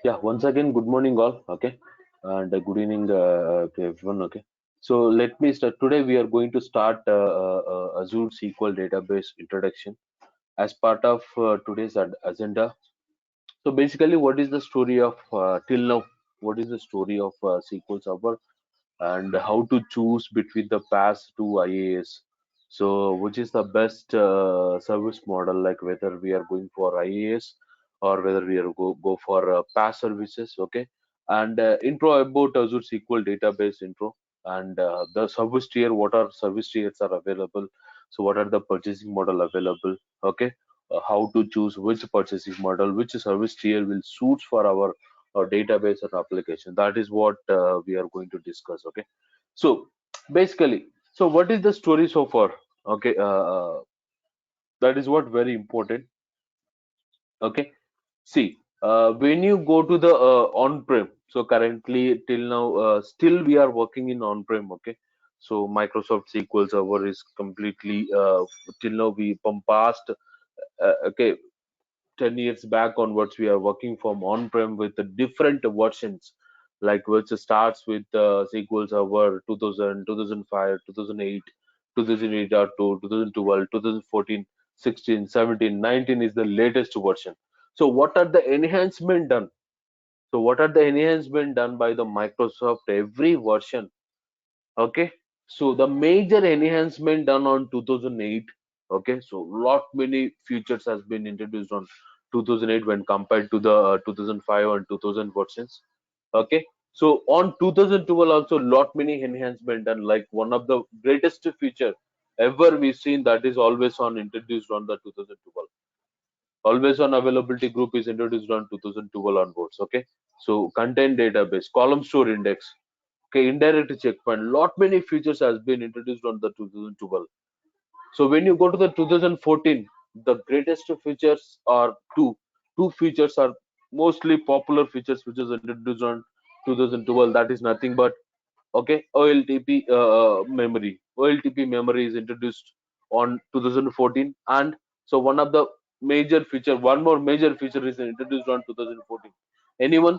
Yeah, once again, good morning, all. Okay, and good evening to everyone. Okay, so let me start. Today, we are going to start Azure SQL database introduction as part of today's agenda. So, basically, what is the story of till now? What is the story of SQL Server and how to choose between the PaaS to IaaS? So, which is the best service model? Like whether we are going for IaaS or whether we are go for PaaS services? Okay, and intro about Azure SQL database intro and the service tier. What are service tiers are available? So, what are the purchasing model available? Okay, how to choose which purchasing model, which service tier will suit for our database and application. That is what we are going to discuss. Okay, so basically, so what is the story so far? Okay, that is what very important. Okay, see, when you go to the on-prem, so currently till now, still we are working in on-prem. Okay, so Microsoft SQL Server is completely till now we past. Okay, 10 years back onwards we are working from on-prem with the different versions, like which starts with SQL Server 2000, 2005, 2008, 2008.2, 2012, 2014, 16, 17, 19 is the latest version. So what are the enhancement done? So what are the enhancement done by the Microsoft every version? Okay, so the major enhancement done on 2008. Okay, so lot many features has been introduced on 2008 when compared to the 2005 and 2000 versions. Okay, so on 2012 also lot many enhancement done, like one of the greatest feature ever we've seen, that is always on introduced on the 2012. Always on availability group is introduced on 2012 onwards. Okay, so content database, column store index. Okay, indirect checkpoint. Lot many features has been introduced on the 2012. So when you go to the 2014, the greatest features are two. Two features are mostly popular features which is introduced on 2012. That is nothing but okay, OLTP memory. OLTP memory is introduced on 2014, and so one of the major feature, one more major feature is introduced on 2014. Anyone?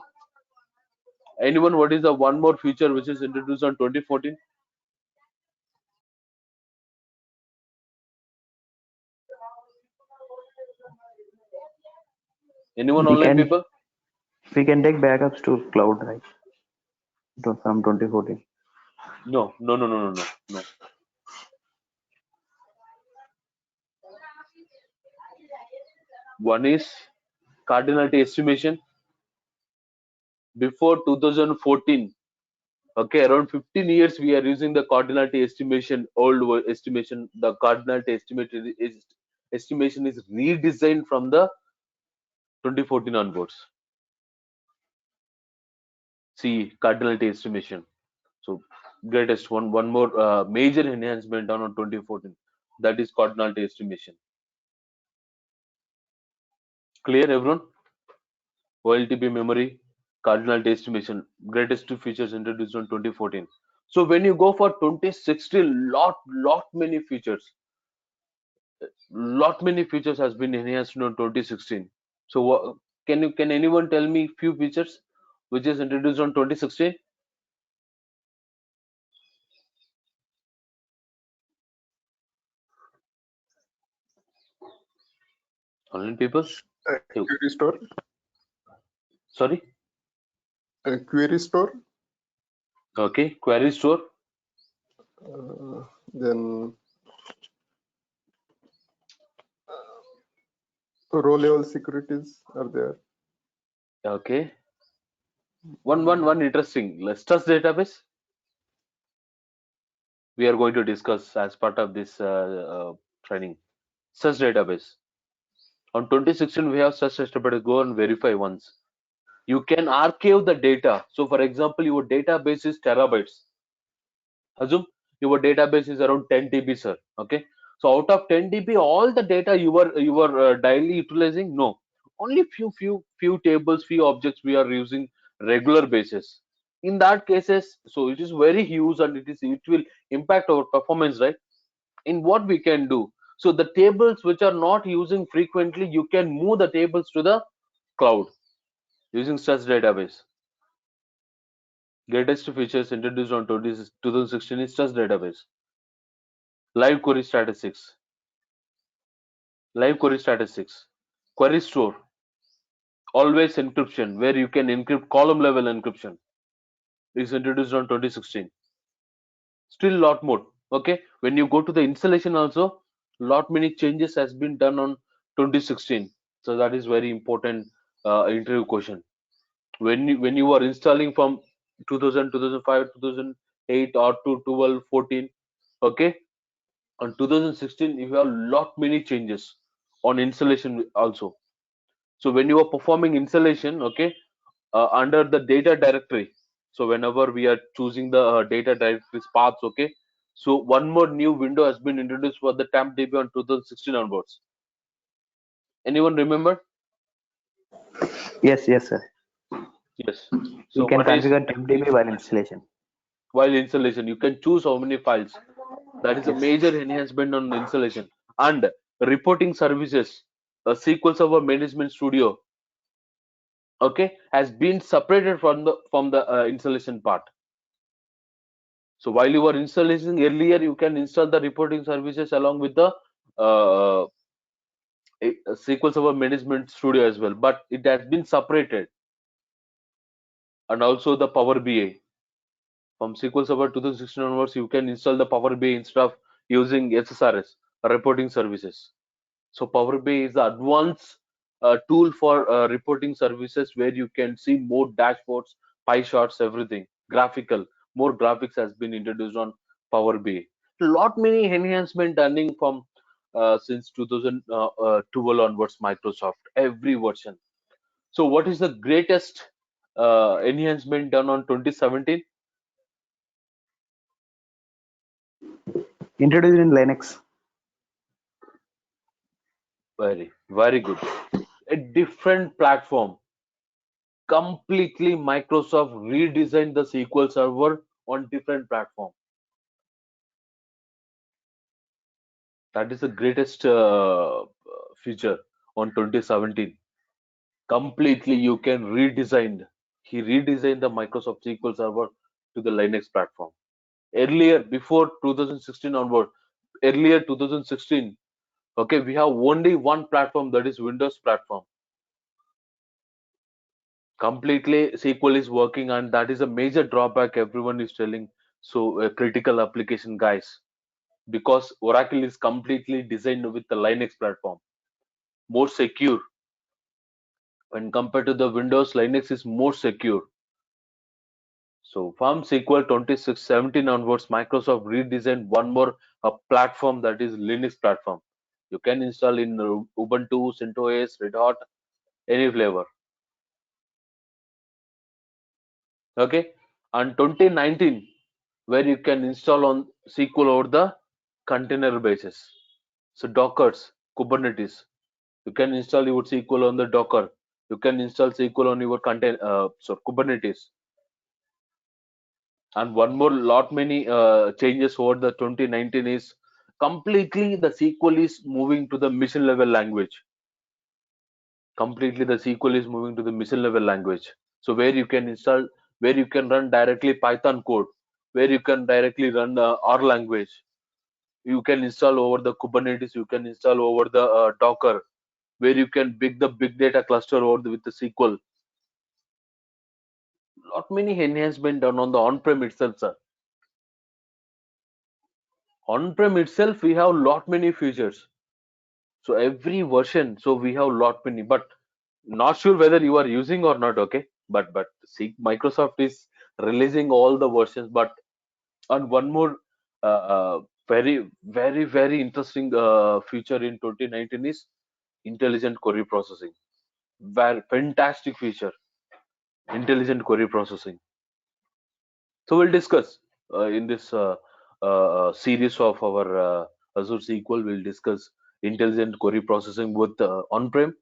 Anyone? What is the one more feature which is introduced on 2014? Anyone We online can people? we can take backups to cloud, right? From 2014. No, no, no, no, no, no, no. One is cardinality estimation. Before 2014, okay, around 15 years we are using the cardinality estimation, estimation. The cardinality estimation is redesigned from the 2014 onwards. See, cardinality estimation. So greatest one more major enhancement done on 2014. That is cardinality estimation. Clear, everyone? OLTP memory, cardinal estimation, greatest two features introduced in 2014. So when you go for 2016, lot many features, lot many features has been enhanced in 2016. So can anyone tell me few features which is introduced on 2016? Online people? You- Query store, Sorry? query store, Okay, query store. then row level securities are there. Okay, one interesting. Let's trust database. We are going to discuss as part of this training. Search database. On 2016, we have such database. Go and verify once. You can archive the data. So, for example, your database is terabytes. Assume your database is around 10 TB, sir. Okay. So, out of 10 TB, all the data you are daily utilizing? No. Only few tables, few objects we are using regular basis. In that cases, so it is very huge and it will impact our performance, right? In what we can do, so the tables which are not using frequently, you can move the tables to the cloud. using Struts database. Greatest features introduced on 2016 is Struts database. Live query statistics. Live query statistics. Query store. Always encryption, where you can encrypt column level encryption, is introduced on 2016. Still lot more. Okay, when you go to the installation also, lot many changes has been done on 2016. So that is very important interview question. When you are installing from 2000, 2005, 2008 or to 12, 14, okay, on 2016 you have lot many changes on installation also. So when you are performing installation, okay, under the data directory, so whenever we are choosing the data directories paths, okay, so one more new window has been introduced for the TampDB on 2016 onwards. Anyone remember? Yes, yes, sir. Yes. You So can one is configure TempDB while installation. while installation, you can choose how many files. That is a Yes. major enhancement on installation. And reporting services, a SQL Server Management Studio, okay, has been separated from the installation part. So while you are installing earlier, you can install the reporting services along with the uh, SQL Server Management Studio as well, but it has been separated. And also the Power BI. From SQL Server 2016 onwards, you can install the Power BI instead of using SSRS, reporting services. So Power BI is the advanced tool for reporting services where you can see more dashboards, pie charts, everything, graphical. More graphics has been introduced on Power BI. Lot many enhancement done from since 2012 onwards, Microsoft, every version. So what is the greatest enhancement done on 2017? Introduced in Linux. Very, very good. A different platform. Completely Microsoft redesigned the SQL Server on different platform. That is the greatest feature on 2017. Completely you can redesign. He redesigned the Microsoft SQL Server to the Linux platform. Earlier, before 2016 onward, earlier 2016, okay, we have only one platform, that is Windows platform. Completely SQL is working, and that is a major drawback everyone is telling. So critical application guys, because Oracle is completely designed with the Linux platform, more secure when compared to the Windows. Linux is more secure. So from SQL 2617 onwards, Microsoft redesigned one more platform, that is Linux platform. You can install in Ubuntu, CentOS, Red Hat, any flavor. Okay, and 2019, where you can install on SQL over the container basis. So Dockers, Kubernetes, you can install your SQL on the Docker. You can install SQL on your Kubernetes. And one more, lot many changes over the 2019 is completely the SQL is moving to the mission level language. Completely the SQL is moving to the mission level language. So where you can install, where you can run directly Python code, where you can directly run R language. You can install over the Kubernetes. You can install over the Docker, where you can big the big data cluster over with the SQL. Lot many enhancement done on the on-prem itself, sir. On-prem itself, we have lot many features. So every version, so we have lot many, but not sure whether you are using or not. Okay, but see, Microsoft is releasing all the versions. But on one more very interesting feature in 2019 is intelligent query processing. Very fantastic feature, intelligent query processing. So we'll discuss in this series of our Azure SQL. We'll discuss intelligent query processing with on-prem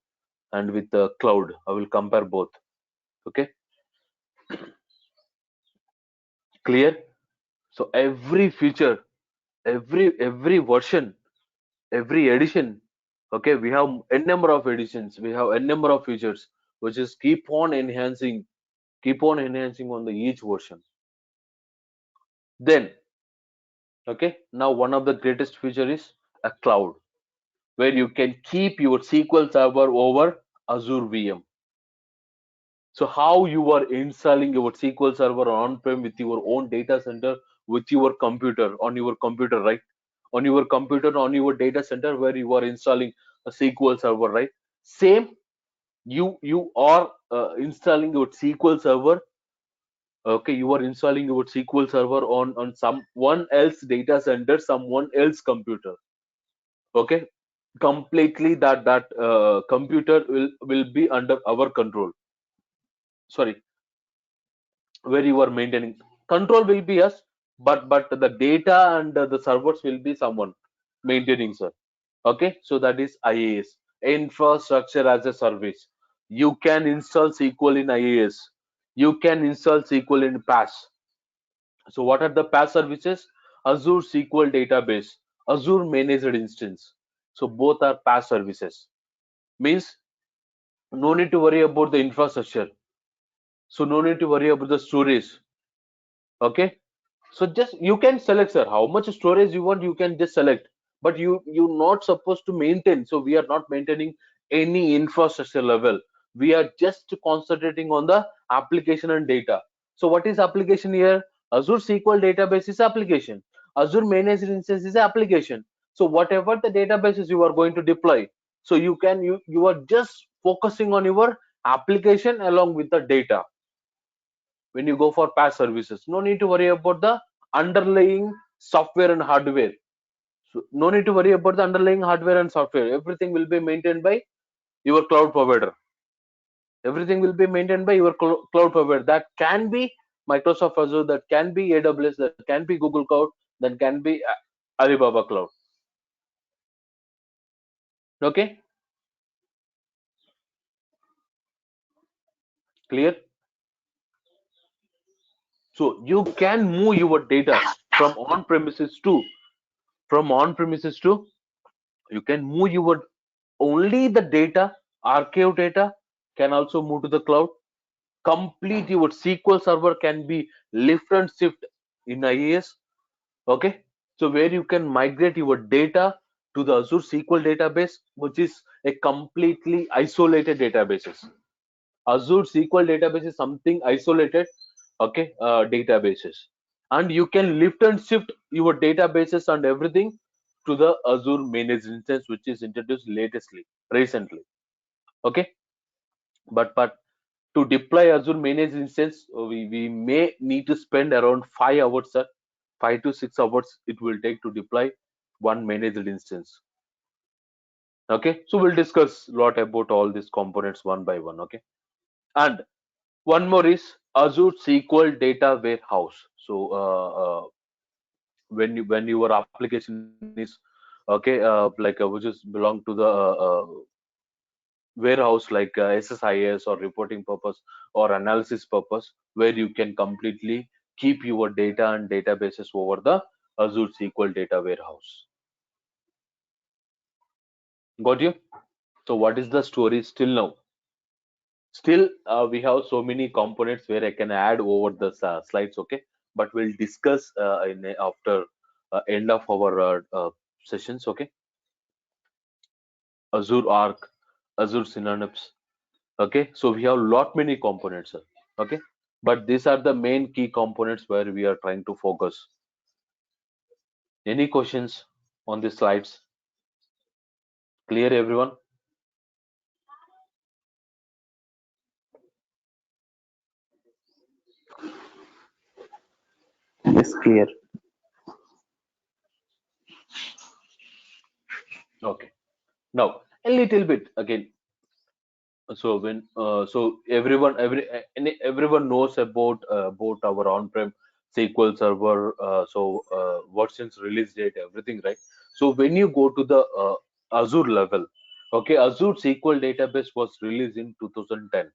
and with the cloud. I will compare both. Okay, clear? So every feature, every version, every edition. Okay, we have a number of editions. We have a number of features. which is keep on enhancing on the each version. Then, okay, now one of the greatest feature is a cloud, where you can keep your SQL server over Azure VM. So how you are installing your SQL server on-prem with your own data center, with your computer, on your computer, right? On your computer, on your data center, where you are installing a SQL server, right? Same, you are installing your SQL server. Okay, you are installing your SQL server on someone else data center, someone else computer. Okay, completely that computer will be under our control. Sorry, where you are maintaining, control will be us, but the data and the servers will be someone maintaining, sir. Okay, so that is IaaS, infrastructure as a service. You can install SQL in IaaS, you can install SQL in PaaS. So what are the PaaS services? Azure SQL database, Azure managed instance. So both are PaaS services. Means no need to worry about the infrastructure, so no need to worry about the storage. Okay, so just you can select, sir, how much storage you want, you can just select, but you're not supposed to maintain. So we are not maintaining any infrastructure level, we are just concentrating on the application and data. So what is application here? Azure SQL database is application, Azure managed instance is application. So whatever the databases you are going to deploy, so you are just focusing on your application along with the data. When you go for PaaS services, no need to worry about the underlying software and hardware. So no need to worry about the underlying hardware and software. Everything will be maintained by your cloud provider. Everything will be maintained by your cloud provider. That can be Microsoft Azure, that can be AWS, that can be Google Cloud, that can be Alibaba Cloud. Okay, clear? So you can move your data from on-premises to you can move your only the data, archive data can also move to the cloud. Complete your SQL server can be lift and shift in IaaS. Okay, so where you can migrate your data to the Azure SQL database, which is a completely isolated databases. Azure SQL database is something isolated, okay, databases, and you can lift and shift your databases and everything to the Azure managed instance, which is introduced recently. Okay, but to deploy Azure managed instance, we may need to spend around 5 hours, sir. 5 to 6 hours it will take to deploy one managed instance. Okay, so we'll discuss a lot about all these components one by one. Okay, and one more is Azure SQL Data Warehouse. So when your application is okay, which is belong to the warehouse, like SSIS or reporting purpose or analysis purpose, where you can completely keep your data and databases over the Azure SQL Data Warehouse. Got you? So what is the story still now? Still, we have so many components where I can add over the slides, okay? But we'll discuss after end of our sessions, okay? Azure Arc, Azure Synapse, okay? So we have lot many components, sir, okay? But these are the main key components where we are trying to focus. Any questions on the slides? Clear, everyone? Yes, clear. Okay. Now a little bit again. So everyone knows about our on-prem SQL server. Versions, release date, everything, right? So when you go to the Azure level, okay, Azure SQL database was released in 2010.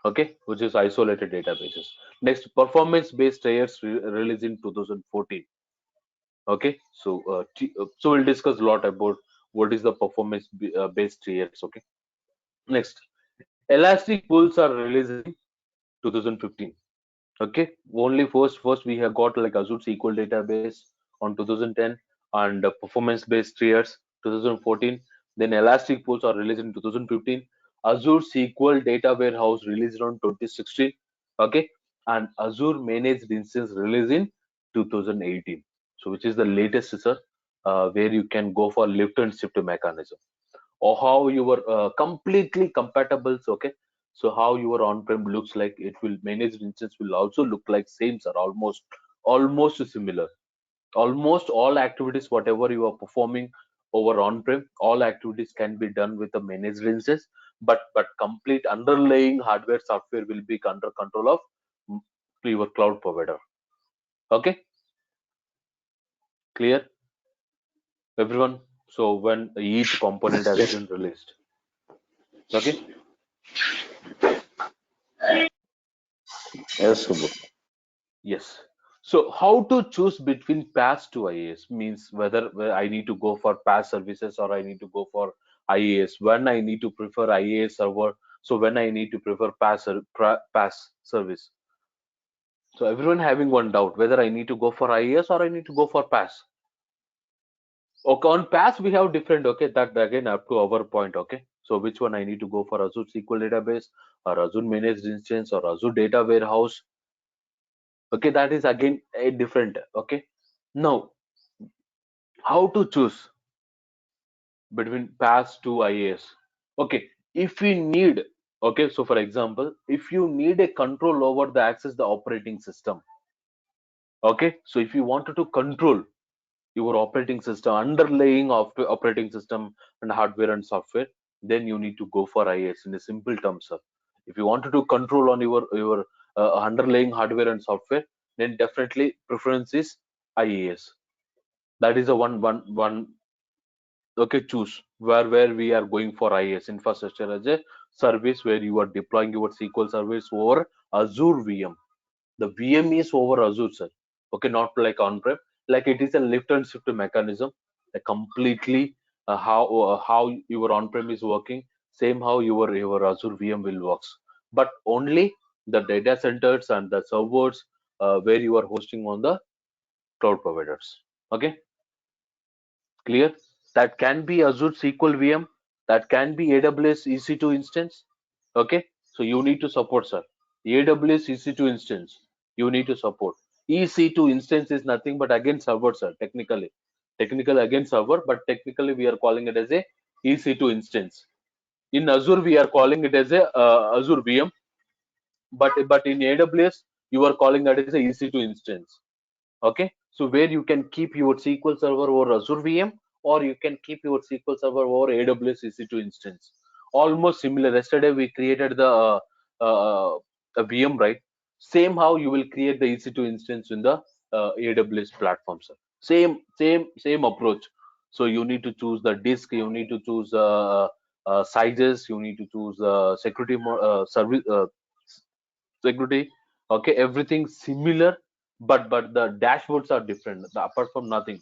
Okay, which is isolated databases. Next, performance-based tiers released in 2014. Okay, so we'll discuss a lot about what is the performance based tiers. Okay, next, Elastic pools are released in 2015. Okay, only first we have got like Azure SQL database on 2010 and performance based tiers 2014. Then Elastic pools are released in 2015. Azure SQL data warehouse released on 2016. Okay, and Azure managed instance released in 2018. So which is the latest, sir, where you can go for lift and shift mechanism, or how your completely compatible. Okay, so how your on-prem looks like, it will managed instance will also look like same, sir, almost similar. Almost all activities whatever you are performing over on-prem, all activities can be done with the managed instance, but complete underlying hardware software will be under control of mm, your cloud provider. Okay, clear everyone? So when each component has Yes. been released. Okay. Yes, Subbu. Yes. So how to choose between PaaS to IaaS means whether I need to go for PaaS services or I need to go for IaaS. When I need to prefer IaaS server, so when I need to prefer PaaS service. So everyone having one doubt whether I need to go for IaaS or I need to go for PaaS. Okay, on PaaS we have different. Okay, that again up to our point. Okay, so which one I need to go for, Azure SQL database or Azure managed instance or Azure data warehouse? Okay, that is again a different. Okay, now how to choose between PaaS to IaaS? Okay, if we need, okay, so for example, if you need a control over the access the operating system, okay, so if you wanted to control your operating system, underlying of operating system and hardware and software, then you need to go for IaaS in a simple terms, sir. If you wanted to control on your underlying hardware and software, then definitely preference is IaaS. That is a one. Okay, choose where we are going for IaaS, infrastructure as a service, where you are deploying your SQL service over Azure VM. The VM is over Azure, sir. Okay, not like on-prem. Like it is a lift and shift mechanism. Completely how your on-prem is working, same how your Azure VM will works. But only the data centers and the servers where you are hosting on the cloud providers. Okay, clear? That can be Azure SQL VM, that can be AWS EC2 instance. Okay, so you need to support, sir. AWS EC2 instance, you need to support. EC2 instance is nothing but again server, sir. Technical again server, but technically we are calling it as a EC2 instance. In Azure, we are calling it as a Azure VM, but in AWS, you are calling that as a EC2 instance. Okay, so where you can keep your SQL server over Azure VM, or you can keep your SQL server over AWS EC2 instance. Almost similar. Yesterday we created the a VM, right? Same how you will create the EC2 instance in the AWS platform, sir. Same approach. So you need to choose the disk, you need to choose sizes, you need to choose service security. Okay, everything similar, but the dashboards are different, apart from nothing.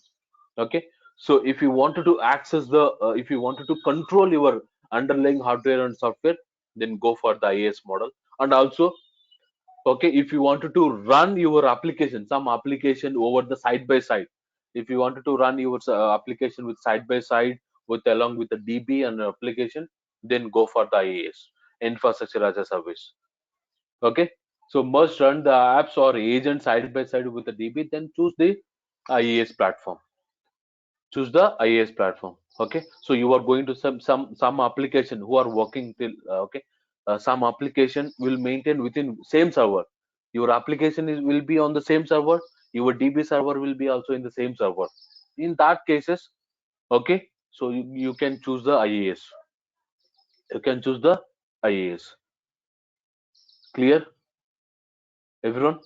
Okay, so if you wanted to access the if you wanted to control your underlying hardware and software, then go for the IaaS model. And also, okay, if you wanted to run your application, some application over the side by side, if you wanted to run your application with side by side with along with the DB and application, then go for the IaaS, infrastructure as a service. Okay, so must run the apps or agent side by side with the DB, then choose the IaaS platform. Choose the IaaS platform. Okay, so you are going to some application who are working till okay, some application will maintain within same server. Your application will be on the same server. Your DB server will be also in the same server. In that cases, okay, so you can choose the IaaS. You can choose the IaaS. Clear, everyone?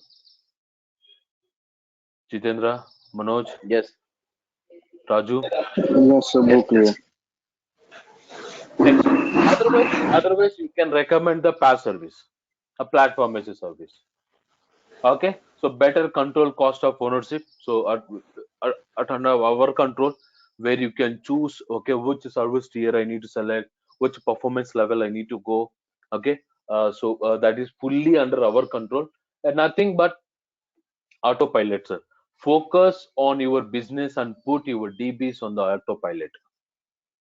Jitendra, Manoj, Yes. Raju. Yes, Yes. Subbu, clear. Next, otherwise you can recommend the PaaS service, a platform as a service. Okay, so better control cost of ownership. So at under our control, where you can choose, okay, which service tier I need to select, which performance level I need to go. Okay, so that is fully under our control, and nothing but autopilot, sir. Focus on your business and put your DBs on the autopilot.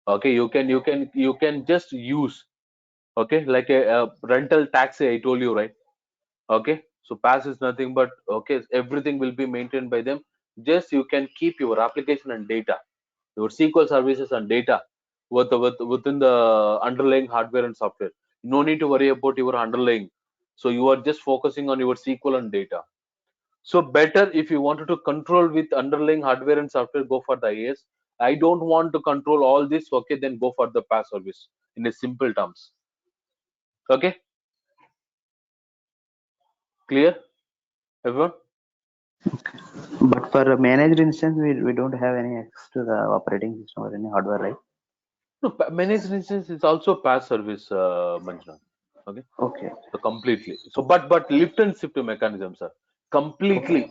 Okay, you can just use, okay, like a rental taxi. I told you, right? Okay, so pass is nothing but, okay, everything will be maintained by them. Just you can keep your application and data, your SQL services and data within the underlying hardware and software. No need to worry about your underlying. So you are just focusing on your SQL and data. So better, if you wanted to control with underlying hardware and software, go for the IAS. I don't want to control all this. Okay, then go for the PaaS service in a simple terms. Okay, clear, everyone? But for a managed instance, we don't have any access to the operating system or any hardware, right? No, managed instance is also PaaS service, Manjunath. Okay, Okay. so completely. So, but lift and shift mechanisms are completely.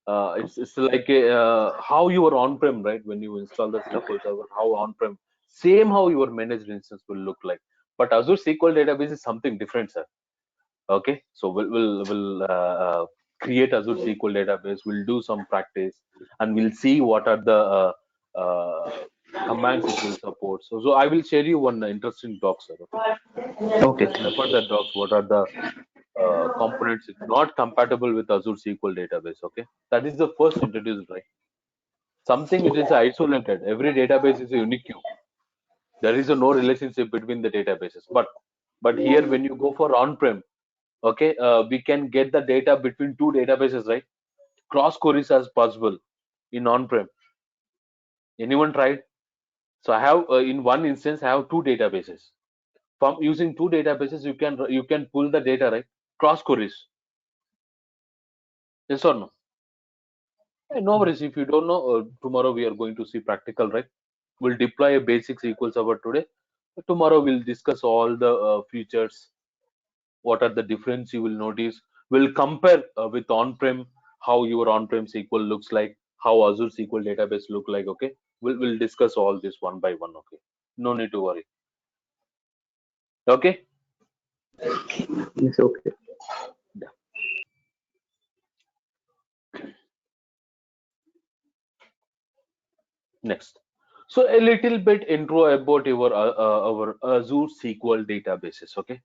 It's like how you are on-prem, right? When you install the Okay. SQL Server, how on-prem, same how your managed instance will look like. But Azure SQL database is something different, sir. Okay, so we'll create Azure SQL database. We'll do some practice, and we'll see what are the commands it will support. So I will share you one interesting doc, sir. Okay, Okay. just refer that docs. What are the components it's not compatible with Azure SQL database? Okay, that is the first introduced, right? Something it is isolated. Every database is a unique queue. There is no relationship between the databases. But here, when you go for on-prem, okay, we can get the data between two databases, right? Cross queries as possible in on-prem. Anyone tried? So I have in one instance I have two databases. From using two databases, you can pull the data, right? Cross queries. Yes or no? No worries. If you don't know, tomorrow we are going to see practical, right? We'll deploy a basic SQL Server today. Tomorrow we'll discuss all the features. What are the difference you will notice? We'll compare with on-prem, how your on-prem SQL looks like, how Azure SQL database look like. Okay, we'll discuss all this one by one. Okay, no need to worry. Okay. Yes. Okay. Yeah. Next. So a little bit intro about our Azure SQL databases. Okay.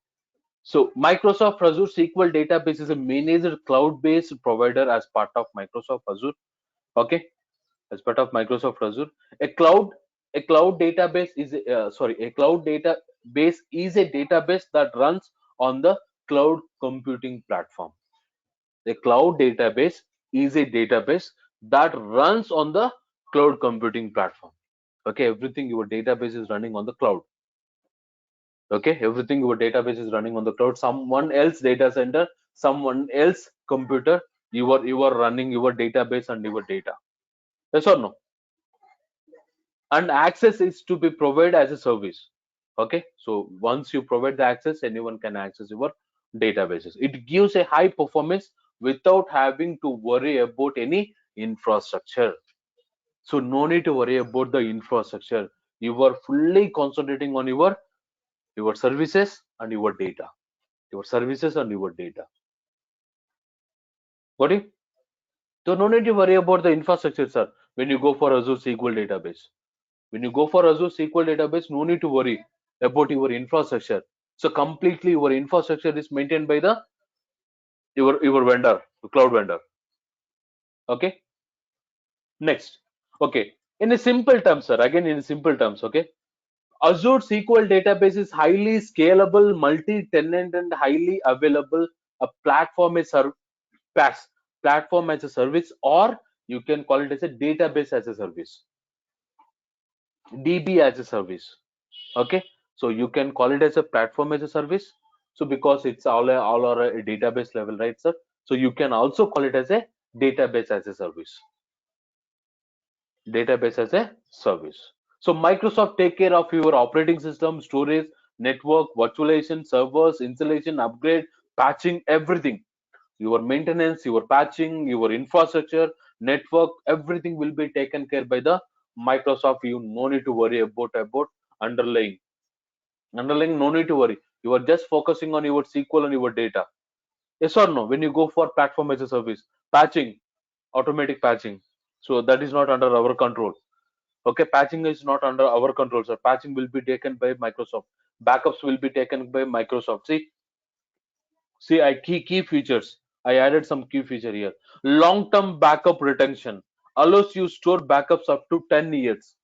So Microsoft Azure SQL database is a managed cloud-based provider as part of Microsoft Azure. Okay, as part of Microsoft Azure, a cloud a cloud database is a cloud database is a database that runs on the cloud computing platform. A cloud database is a database that runs on the cloud computing platform. Okay, everything your database is running on the cloud. Okay, everything your database is running on the cloud. Someone else data center, someone else computer, you are running your database and your data. Yes or no? And access is to be provided as a service. Okay, so once you provide the access, anyone can access your databases. It gives a high performance without having to worry about any infrastructure. So no need to worry about the infrastructure. You are fully concentrating on your services and your data. Your services and your data. Got it? So no need to worry about the infrastructure, sir. When you go for Azure SQL database, when you go for Azure SQL database, no need to worry about your infrastructure. So completely your infrastructure is maintained by the your vendor, the cloud vendor. Okay. Next. Okay. In a simple terms, sir. Again, in simple terms. Okay. Azure SQL database is highly scalable, multi-tenant, and highly available. A platform is PaaS, platform as a service, or you can call it as a database as a service, DB as a service. Okay, so you can call it as a platform as a service. So because it's all are a database level, right, sir? So you can also call it as a database as a service. Database as a service. So Microsoft take care of your operating system, storage, network, virtualization, servers, installation, upgrade, patching, everything. Your maintenance, your patching, your infrastructure, network, everything will be taken care by the Microsoft. You no need to worry about underlying. No need to worry. You are just focusing on your SQL and your data. Yes or no? When you go for platform as a service, patching, automatic patching. So that is not under our control. Okay, patching is not under our control, sir. Patching will be taken by Microsoft. Backups will be taken by Microsoft. See, I key features. I added some key feature here. Long-term backup retention allows you store backups up to 10 years.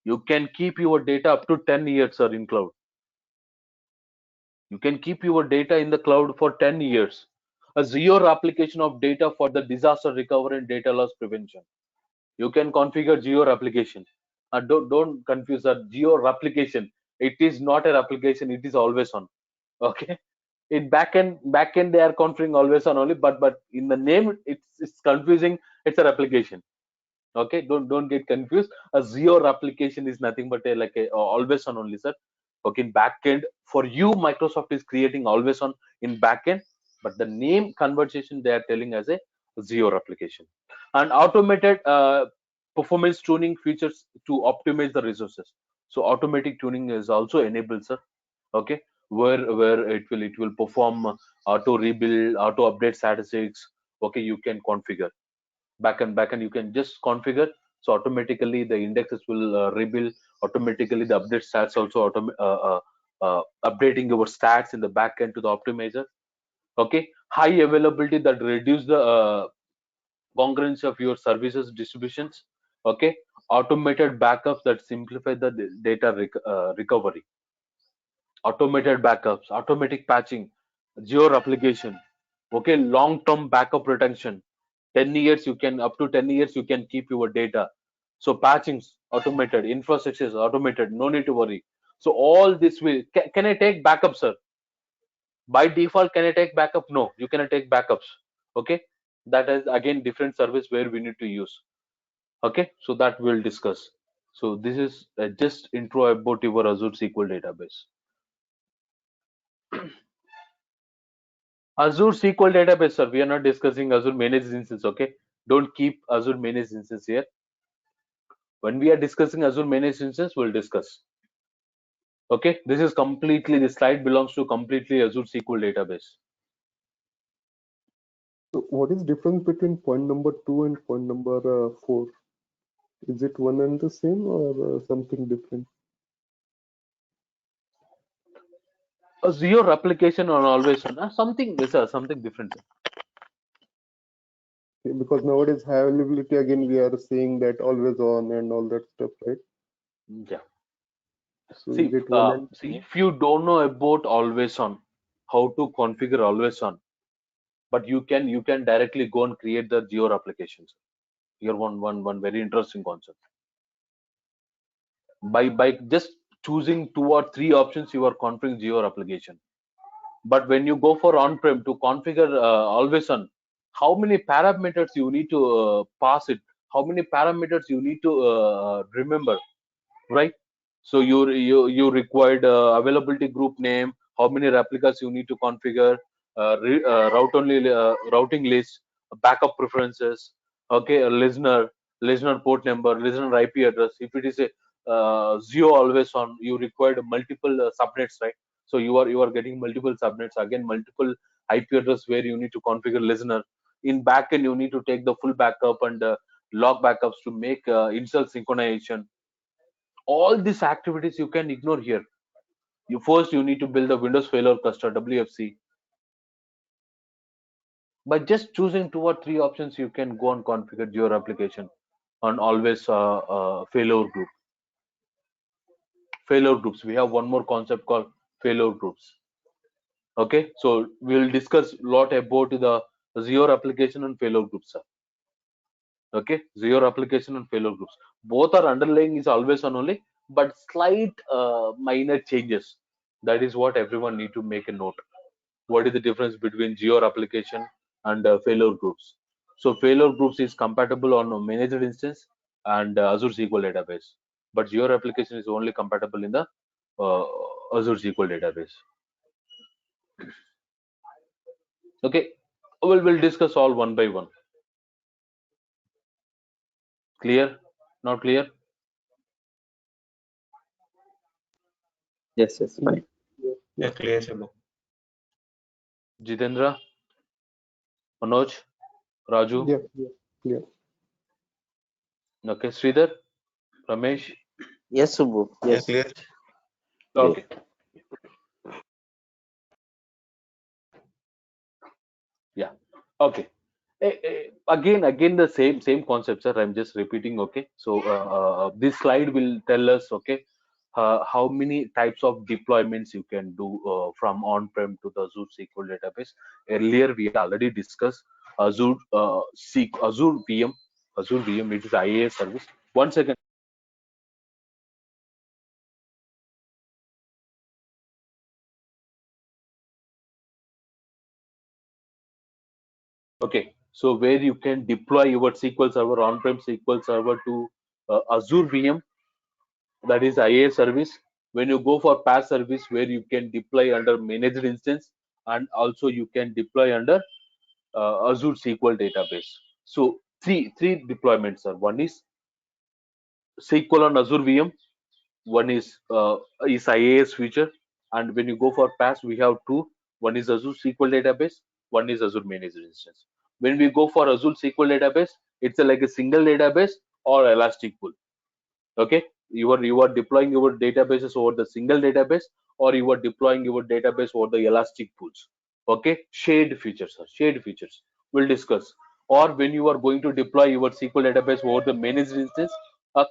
You can keep your data up to 10 years, sir, in cloud. You can keep your data in the cloud for 10 years. A zero application of data for the disaster recovery and data loss prevention. You can configure Geo application. Don't confuse that Geo application. It is not an application. It is always on. Okay. In backend they are configuring always on only, but in the name it's confusing. It's a replication. Okay. Don't get confused. A Geo application is nothing but like a always on only, sir. Okay. In backend for you, Microsoft is creating always on in backend, but the name conversation they are telling as a Geo application. And automated performance tuning features to optimize the resources. So automatic tuning is also enabled, sir. Okay, where it will perform auto rebuild, auto update statistics. Okay, you can configure backend you can just configure, so automatically the indexes will rebuild automatically. The update stats also updating your stats in the backend to the optimizer. Okay, high availability that reduce the congruence of your services distributions. Okay, automated backups that simplify the data recovery. Automated backups, automatic patching, Geo application. Okay, long-term backup retention. 10 years you can, up to 10 years you can keep your data. So patchings automated, infrastructure is automated, no need to worry. So all this will, can I take backup, sir? By default, can I take backup? No, you cannot take backups. Okay, that is again different service where we need to use. Okay, so that we'll discuss. So this is just intro about your Azure SQL database. Azure SQL database, sir. We are not discussing Azure managed instance. Okay, don't keep Azure managed instance here. When we are discussing Azure managed instance, we'll discuss. Okay, this is completely, this slide belongs to completely Azure SQL database. So what is difference between point number 2 and point number 4? Is it one and the same or something different? Azure application on always on something, yes, sir, something different, sir. Okay, because nowadays high availability again we are saying that always on and all that stuff, right? Yeah. So See, is it one and see, if you don't know about always on, how to configure always on, but you can directly go and create the Geo applications. Here one very interesting concept. By just choosing 2 or 3 options, you are configuring Geo application. But when you go for on-prem to configure always on, how many parameters you need to pass it? How many parameters you need to remember, right? So you required availability group name, how many replicas you need to configure, routing list, backup preferences. Okay, a listener port number, listener IP address. If it is a Zio always on, you required multiple subnets, right? So you are getting multiple subnets, again multiple IP address where you need to configure listener. In backend, you need to take the full backup and log backups to make install synchronization. All these activities you can ignore here. You need to build a Windows failure cluster, WFC. By just choosing 2 or 3 options, you can go and configure your application on always failure group. Failure groups. We have one more concept called failure groups. Okay, so we'll discuss a lot about the Zero application and failure groups, sir. Okay, Zero application and failure groups. Both are underlying is always on only, but slight minor changes. That is what everyone need to make a note. What is the difference between Geo application and failure groups? So failure groups is compatible on a managed instance and Azure SQL database, but Geo application is only compatible in the uh, Azure SQL database. Okay, we'll discuss all one by one. Clear? Not clear? Yes, fine. Yeah, clear, Subbu. Jitendra, Manoj, Raju. Yeah, yeah, clear. Okay, Sridhar, Ramesh. Yes, Subbu. Yeah, Yes. clear. Clear. Okay. Yeah. Okay. Again, the same concept, sir. I'm just repeating. Okay. So this slide will tell us, okay, how many types of deployments you can do from on-prem to the Azure SQL database. Earlier, we had already discussed Azure VM. Azure VM, it is IaaS service. One second. Okay. So where you can deploy your SQL Server, on-prem SQL Server to Azure VM, that is IaaS service. When you go for PaaS service, where you can deploy under managed instance, and also you can deploy under Azure SQL database. So three deployments are. One is SQL on Azure VM. One is IaaS feature, and when you go for PaaS, we have two. One is Azure SQL database. One is Azure managed instance. When we go for Azure SQL database, it's like a single database or elastic pool. Okay, you are deploying your databases over the single database, or you are deploying your database over the elastic pools. Okay, shared features we'll discuss. Or when you are going to deploy your SQL database over the managed instance,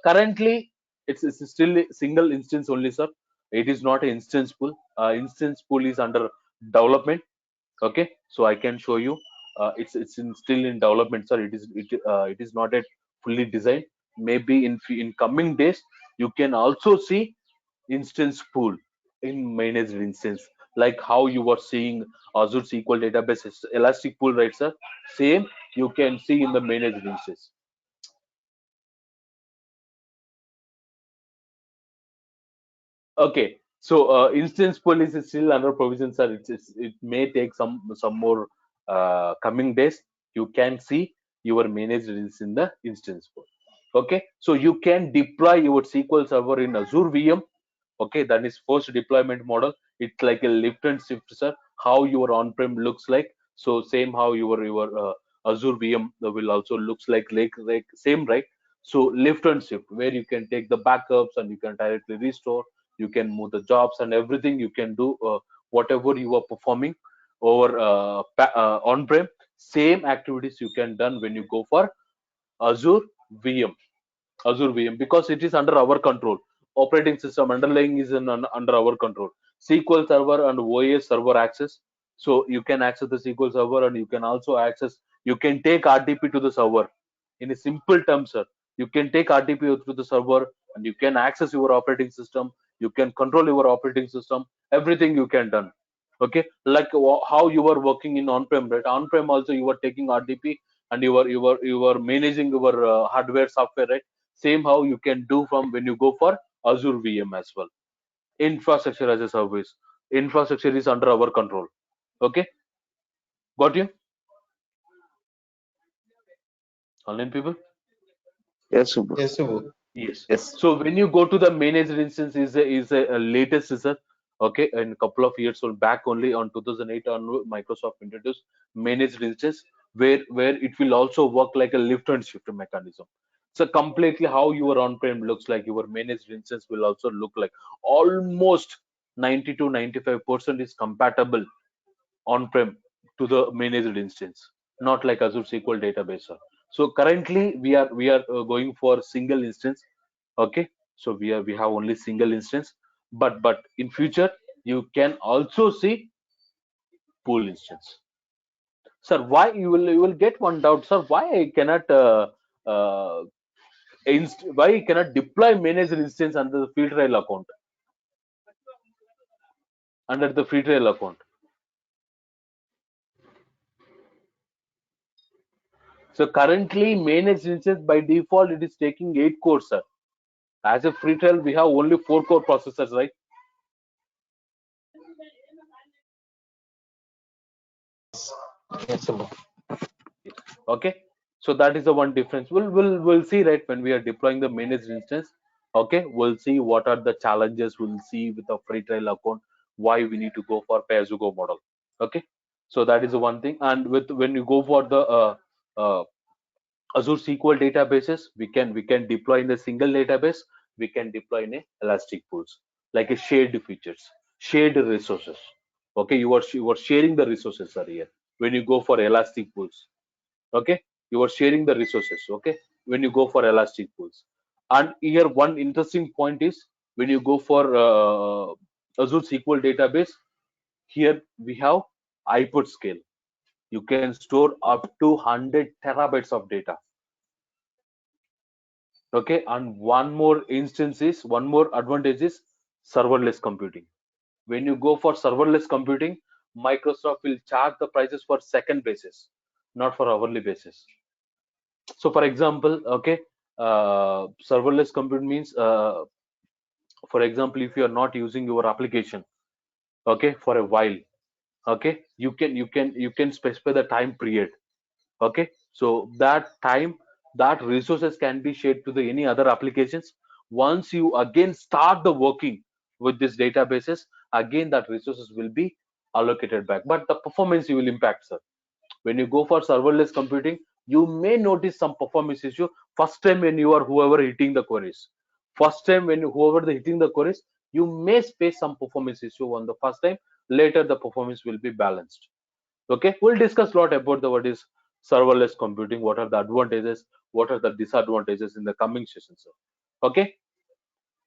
currently it's still a single instance only, sir. It is not an instance pool. Instance pool is under development. Okay, so I can show you. Still in development, sir. It is not yet fully designed. Maybe in coming days you can also see instance pool in managed instance, like how you are seeing Azure SQL database elastic pool, right, sir? Same you can see in the managed instance. Okay, so instance policy is still under provision, sir. It may take some more coming days. You can see your managed instance in the instance pool. Okay, so you can deploy your SQL Server in Azure VM. Okay, that is first deployment model. It's like a lift and shift, sir. How your on-prem looks like. So same how your Azure VM will also looks like same, right? So lift and shift, where you can take the backups and you can directly restore. You can move the jobs and everything. You can do whatever you are performing over on-prem. Same activities you can done when you go for Azure VM. Azure VM, because it is under our control. Operating system underlying is under our control. SQL Server and OAS server access. So you can access the SQL Server, and you can also access. You can take RTP to the server. In a simple term, sir, you can take RTP to the server, and you can access your operating system. You can control your operating system. Everything you can done. Okay, like how you are working in on-prem, right? On-prem also you are taking RTP, and you are managing your hardware, software, right? Same how you can do from when you go for Azure VM as well. Infrastructure as a service. Infrastructure is under our control. Okay, got you? Online people? Yes, Subbu. Yes, Subbu. Yes. Yes. So when you go to the managed instance, is a latest sir. Okay, and a couple of years old back, only on 2008 on Microsoft introduced managed instance, where it will also work like a lift and shift mechanism. So completely how your on-prem looks like, your managed instance will also look like. Almost 90 to 95% is compatible on-prem to the managed instance, not like Azure SQL database, sir. So currently we are going for single instance. Okay, so we have only single instance, but in future you can also see pool instance. Sir, why you will get one doubt, sir? Why I cannot uh, why I cannot deploy managed instance under the free trial account, under the free trial account? So currently managed instance by default it is taking 8 cores, sir. As a free trial, we have only 4 core processors, right? Yes, Subbu. Okay, so that is the one difference. We'll see, right, when we are deploying the managed instance. Okay, we'll see what are the challenges. We'll see with a free trial account why we need to go for pay-as-you-go model. Okay, so that is the one thing. And with when you go for the Azure SQL databases, we can deploy in a single database. We can deploy in a elastic pools, like a shared features, shared resources. Okay, you are sharing the resources are here when you go for elastic pools. Okay, you are sharing the resources. Okay, when you go for elastic pools. And here one interesting point is when you go for Azure SQL database, here we have hyperscale. You can store up to 100 terabytes of data. Okay, and one more advantage is serverless computing. When you go for serverless computing, Microsoft will charge the prices for second basis, not for hourly basis. So for example, okay, serverless compute means for example, if you are not using your application, okay, for a while, okay, you can specify the time period. Okay, so that time, that resources can be shared to the any other applications. Once you again start the working with this databases, again that resources will be allocated back, but the performance you will impact, sir. When you go for serverless computing, you may notice some performance issue first time when you are whoever hitting the queries. First time when whoever the hitting the queries, you may face some performance issue on the first time. Later the performance will be balanced. Okay, we'll discuss a lot about the what is serverless computing, what are the advantages, what are the disadvantages in the coming sessions, sir. Okay,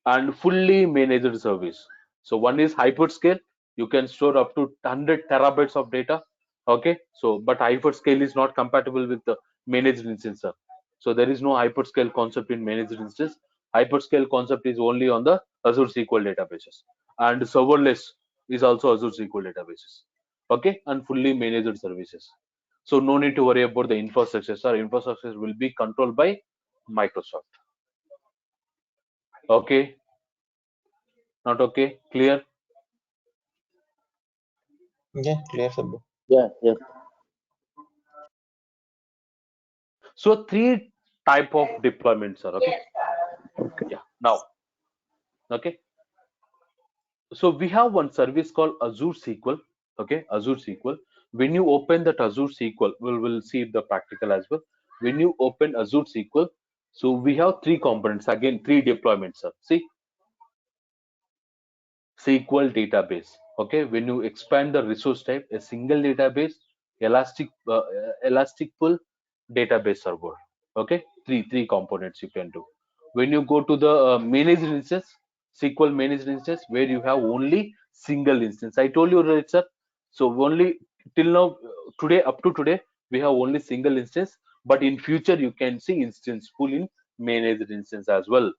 and fully managed service. So one is hyperscale. You can store up to 100 terabytes of data. Okay, so but hyperscale is not compatible with the managed instance, sir. So there is no hyperscale concept in managed instance. Hyperscale concept is only on the Azure SQL databases, and serverless is also Azure SQL databases. Okay, and fully managed services. So no need to worry about the infrastructure, sir. Infrastructure will be controlled by Microsoft. Okay, not okay, clear? Yeah, clear, Subbu. Yeah, yeah. So three type of deployments are okay. Okay. Yeah. Now, okay. So we have one service called Azure SQL. Okay, Azure SQL. When you open that Azure SQL, we'll see the practical as well. When you open Azure SQL, so we have three components again, three deployments. Sir. See, SQL database. Okay, when you expand the resource type, a single database, elastic pool, database server. Okay, three components you can do. When you go to the managed instance, SQL managed instance, where you have only single instance. I told you, right, sir. So only till now, today up to today, we have only single instance. But in future, you can see instance pool in managed instance as well.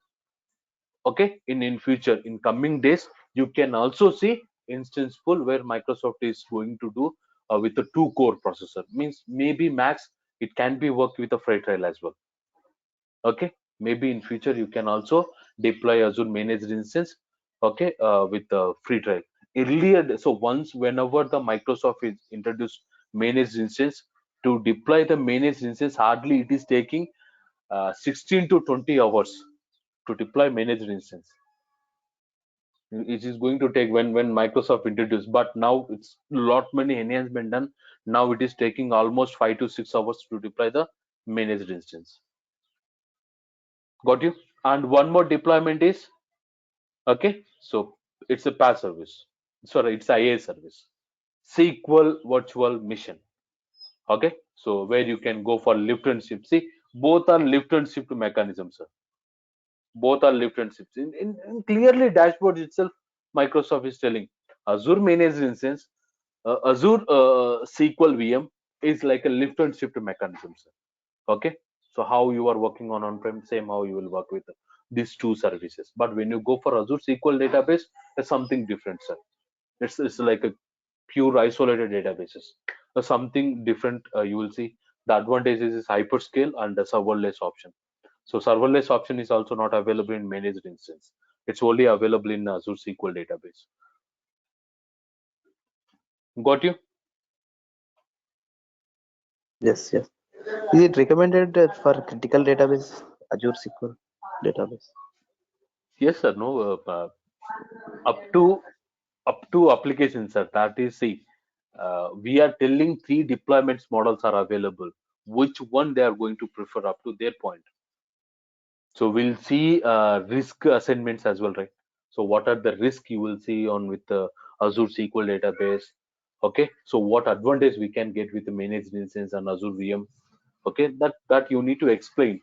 Okay, in future, in coming days, you can also see instance pool where Microsoft is going to do with a 2 core processor, means maybe max it can be worked with a freight rail as well. Okay, maybe in future you can also deploy Azure managed instance, okay, with the free trial earlier. So once whenever the Microsoft is introduced managed instance, to deploy the managed instance, hardly it is taking 16 to 20 hours to deploy managed instance. It is going to take when Microsoft introduced, but now it's lot many enhancement done. Now it is taking almost 5 to 6 hours to deploy the managed instance. Got you? And one more deployment is okay. So it's a PaaS service. Sorry, it's IA service. SQL Virtual Mission. Okay. So where you can go for lift and shift. See, both are lift and shift mechanisms, sir. Both are lift and shift. In clearly dashboard itself, Microsoft is telling Azure managed instance, Azure SQL VM is like a lift and shift mechanism, sir. Okay, so how you are working on-prem, same how you will work with these two services. But when you go for Azure SQL database, it's something different, sir. It's like a pure isolated databases. Something different you will see. The advantages is hyperscale and the serverless option. So serverless option is also not available in managed instance. It's only available in Azure SQL database. Got you? Yes, yes. Is it recommended for critical database, Azure SQL database? Yes, sir. No, up to up to applications, sir. That is, see, we are telling three deployments models are available. Which one they are going to prefer up to their point. So we'll see risk assignments as well, right? So what are the risk you will see on with the Azure SQL database? Okay, so what advantage we can get with the managed instance and Azure VM? Okay, that you need to explain.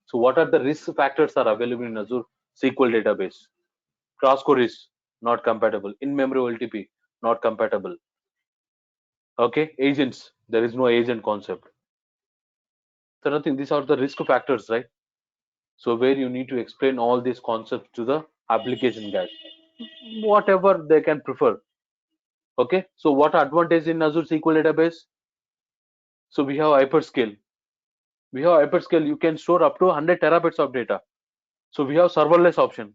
So what are the risk factors are available in Azure SQL database? Cross core is not compatible. In-memory OLTP not compatible. Okay, agents, there is no agent concept. So nothing. These are the risk factors, right? So where you need to explain all these concepts to the application guys, whatever they can prefer. Okay, so what advantage in Azure SQL database? So we have hyperscale. We have hyperscale. You can store up to 100 terabytes of data. So we have serverless option.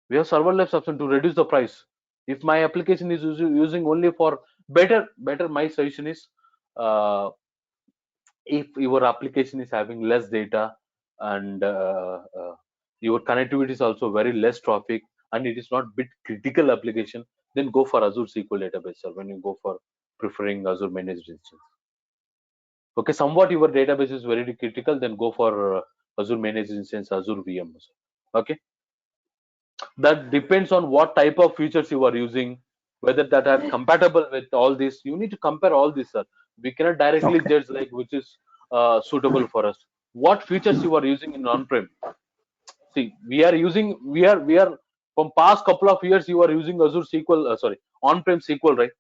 We have serverless option to reduce the price. If my application is using only for better, my suggestion is if your application is having less data and your connectivity is also very less traffic and it is not bit critical application, then go for Azure SQL database, or when you go for preferring Azure managed instance. Okay, somewhat your database is very critical, then go for Azure managed instance, Azure VM. Okay, that depends on what type of features you are using, whether that are compatible with all this. You need to compare all this, sir. We cannot directly Okay. judge like which is suitable for us. What features you are using in on-prem? See, we are from past couple of years you are using Azure SQL, sorry, on-prem SQL, right?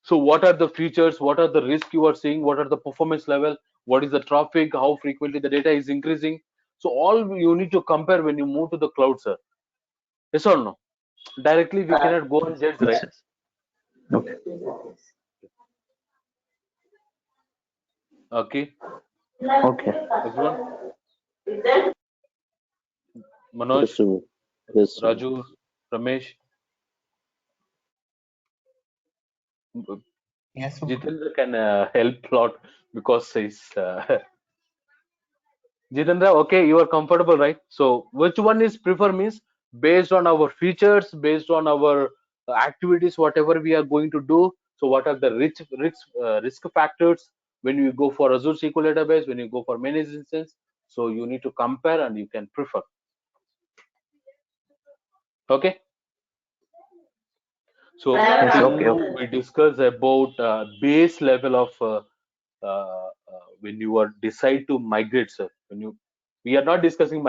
So what are the features, what are the risks you are seeing, what are the performance level, what is the traffic, how frequently the data is increasing? So all you need to compare when you move to the cloud, sir. Yes or no? Directly we cannot go and judge, Yes, right? yes. Okay. Okay, Okay. everyone. Manoj, Yes, Subbu. Yes, Subbu. Raju, Ramesh, Yes, Subbu. Jitendra can help a lot because he's Jitendra. Okay, you are comfortable, right? So which one is prefer means based on our features, based on our activities, whatever we are going to do. So what are the risk factors when you go for Azure SQL database, when you go for managed instance? So you need to compare and you can prefer. Okay. So Yes, till okay, now okay. we discussed about base level of when you are decide to migrate, sir. When you we are not discussing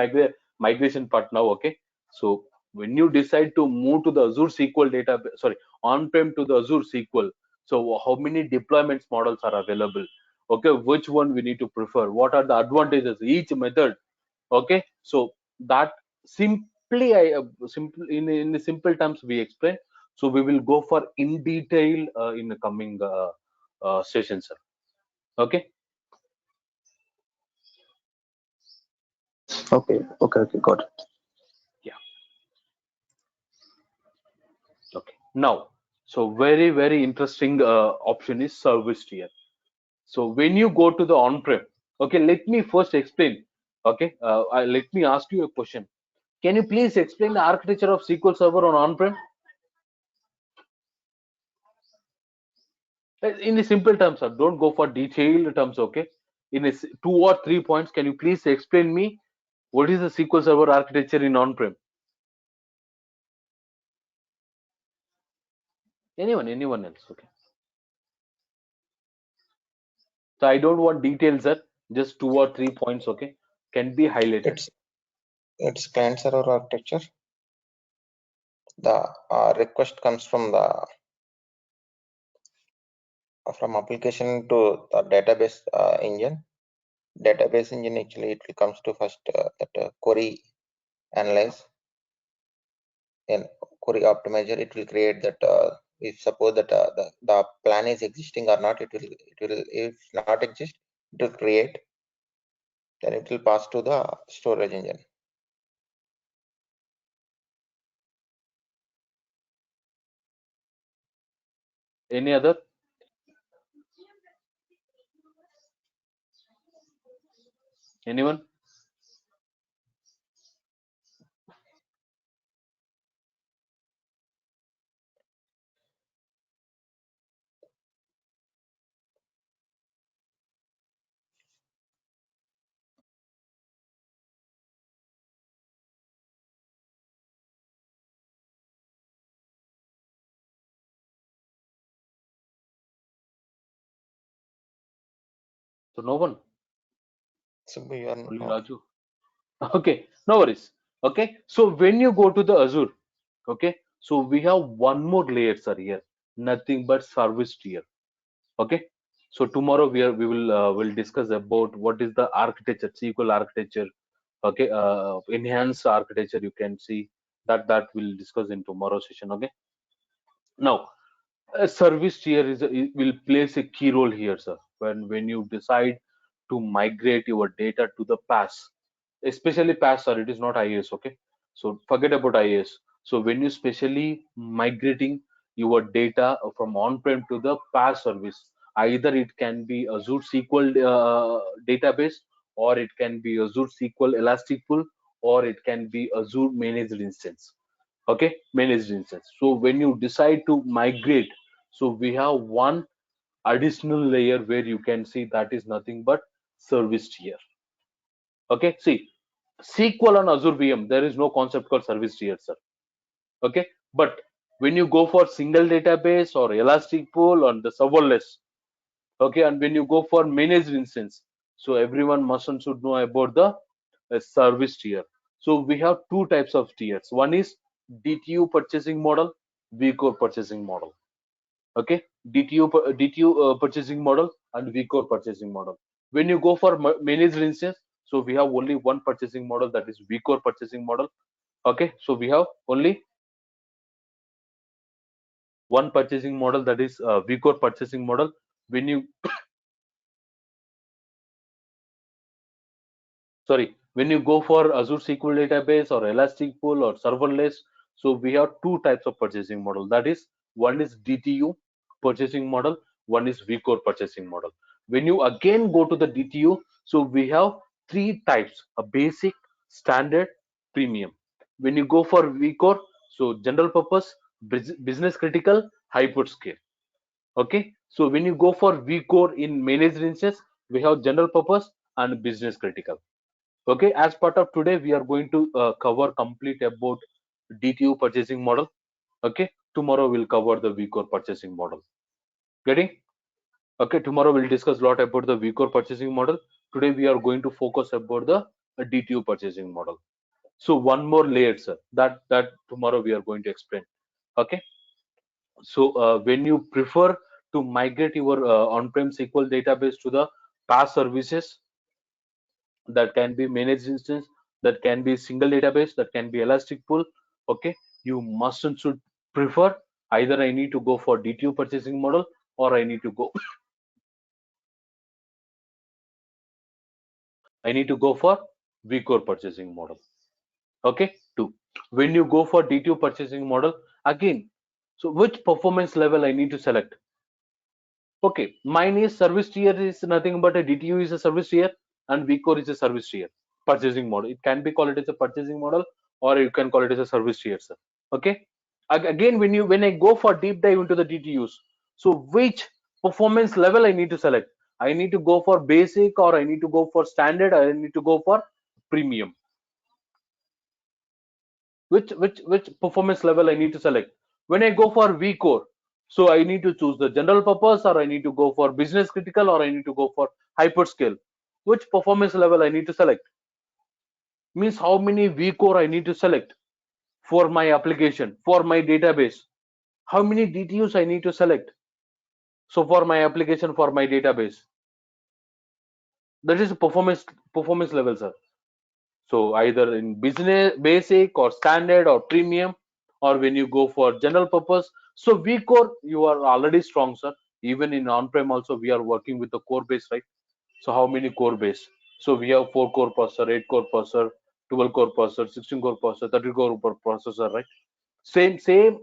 migration part now, okay? So when you decide to move to the Azure SQL database, sorry, on-prem to the Azure SQL, so how many deployments models are available? Okay, which one we need to prefer? What are the advantages each method? Okay, so that simply I simple in the simple terms we explain. So we will go for in detail in the coming session, sir. Okay. Okay. Okay. Okay. Got it. Yeah. Okay. Now, so very interesting option is service tier. So when you go to the on-prem, okay, let me first explain. Okay, let me ask you a question. Can you please explain the architecture of SQL Server on on-prem? In the simple terms, sir. Don't go for detailed terms. Okay, in two or three points, can you please explain me what is the SQL Server architecture in on-prem? Anyone else? Okay. So I don't want details, sir. Just two or three points. Okay, can be highlighted. It's client server architecture. The request comes from the from application to the database engine. Database engine actually it will comes to first that query analyze and query optimizer. It will create that if suppose that the plan is existing or not, it will if not exist, it will create. Then it will pass to the storage engine. Any other? Anyone? So no one, Subbu, you are only no. Raju. Okay, no worries. Okay, so when you go to the Azure, okay, so we have one more layer, sir, here, nothing but service tier. Okay, so tomorrow we will discuss about what is the architecture, SQL architecture. Okay, enhanced architecture, you can see that we'll discuss in tomorrow session. Okay, now a service tier it will plays a key role here, sir, when you decide to migrate your data to the PaaS, especially PaaS, sir. It is not IaaS. Okay, so forget about IaaS. So when you specially migrating your data from on-prem to the PaaS service, either it can be Azure SQL database, or it can be Azure SQL Elastic Pool, or it can be Azure managed instance. Okay, managed instance. So when you decide to migrate, so we have one additional layer where you can see that is nothing but service tier. Okay, see, SQL on Azure VM, there is no concept called service tier, sir. Okay, but when you go for single database or Elastic Pool on the serverless, okay, and when you go for managed instance, so everyone must and should know about the service tier. So we have two types of tiers. One is DTU purchasing model, vCore purchasing model. Okay, DTU purchasing model and vCore purchasing model. When you go for managed instance, so we have only one purchasing model, that is vCore purchasing model. Okay, so we have only one purchasing model, that is vCore purchasing model. When you sorry, when you go for Azure SQL database or Elastic Pool or serverless, so we have two types of purchasing model. That is, one is DTU purchasing model, one is vCore purchasing model. When you again go to the DTU, so we have three types: a basic, standard, premium. When you go for vCore, so general purpose, business critical, hyperscale. Okay, so when you go for vCore in managed instances, we have general purpose and business critical. Okay, as part of today, we are going to cover complete about DTU purchasing model. Okay, tomorrow we'll cover the vCore purchasing model. Getting? Okay, tomorrow we'll discuss a lot about the vCore purchasing model. Today we are going to focus about the DTU purchasing model. So one more layer, sir, that tomorrow we are going to explain. Okay, so when you prefer to migrate your on-prem SQL database to the PaaS services, that can be managed instance, that can be single database, that can be Elastic Pool. Okay, you must and should prefer either I need to go for DTU purchasing model, or I need to go I need to go for vCore purchasing model. Okay, two. When you go for DTU purchasing model, again, so which performance level I need to select? Okay, mine is service tier is nothing but a DTU is a service tier and vCore is a service tier purchasing model. It can be called it as a purchasing model, or you can call it as a service tier, sir. Okay. Again, when I go for deep dive into the DTUs, so which performance level I need to select? I need to go for basic, or I need to go for standard, or I need to go for premium. Which performance level I need to select? When I go for vCore, so I need to choose the general purpose, or I need to go for business critical, or I need to go for hyperscale. Which performance level I need to select? Means how many vCore I need to select for my application, for my database. How many DTUs I need to select? So for my application, for my database. That is performance level, sir. So either in business basic or standard or premium, or when you go for general purpose. So vCore, you are already strong, sir. Even in on-prem also, we are working with the core base, right? So how many core base? So we have 4 core processor, 8 core processor, 12 core processor, 16 core processor, 30 core processor, right? Same.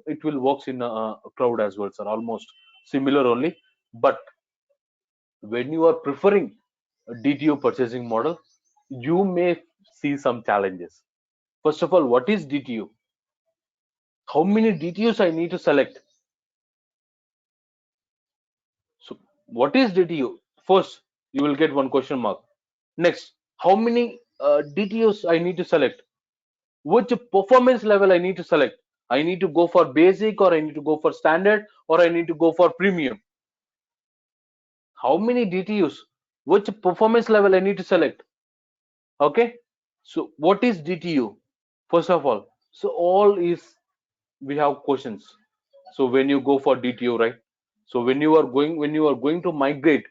It will works in cloud as well, sir. Almost similar only. But when you are preferring a DTU purchasing model, you may see some challenges. First of all, what is DTU? How many DTUs I need to select? So what is DTU? First, you will get one question mark. Next, how many DTUs I need to select? Which performance level I need to select? I need to go for basic, or I need to go for standard, or I need to go for premium. How many DTUs? which performance level I need to select. Okay, so what is DTU? First of all, so all is, we have questions. So when you go for DTU, right? So when you are going to migrate,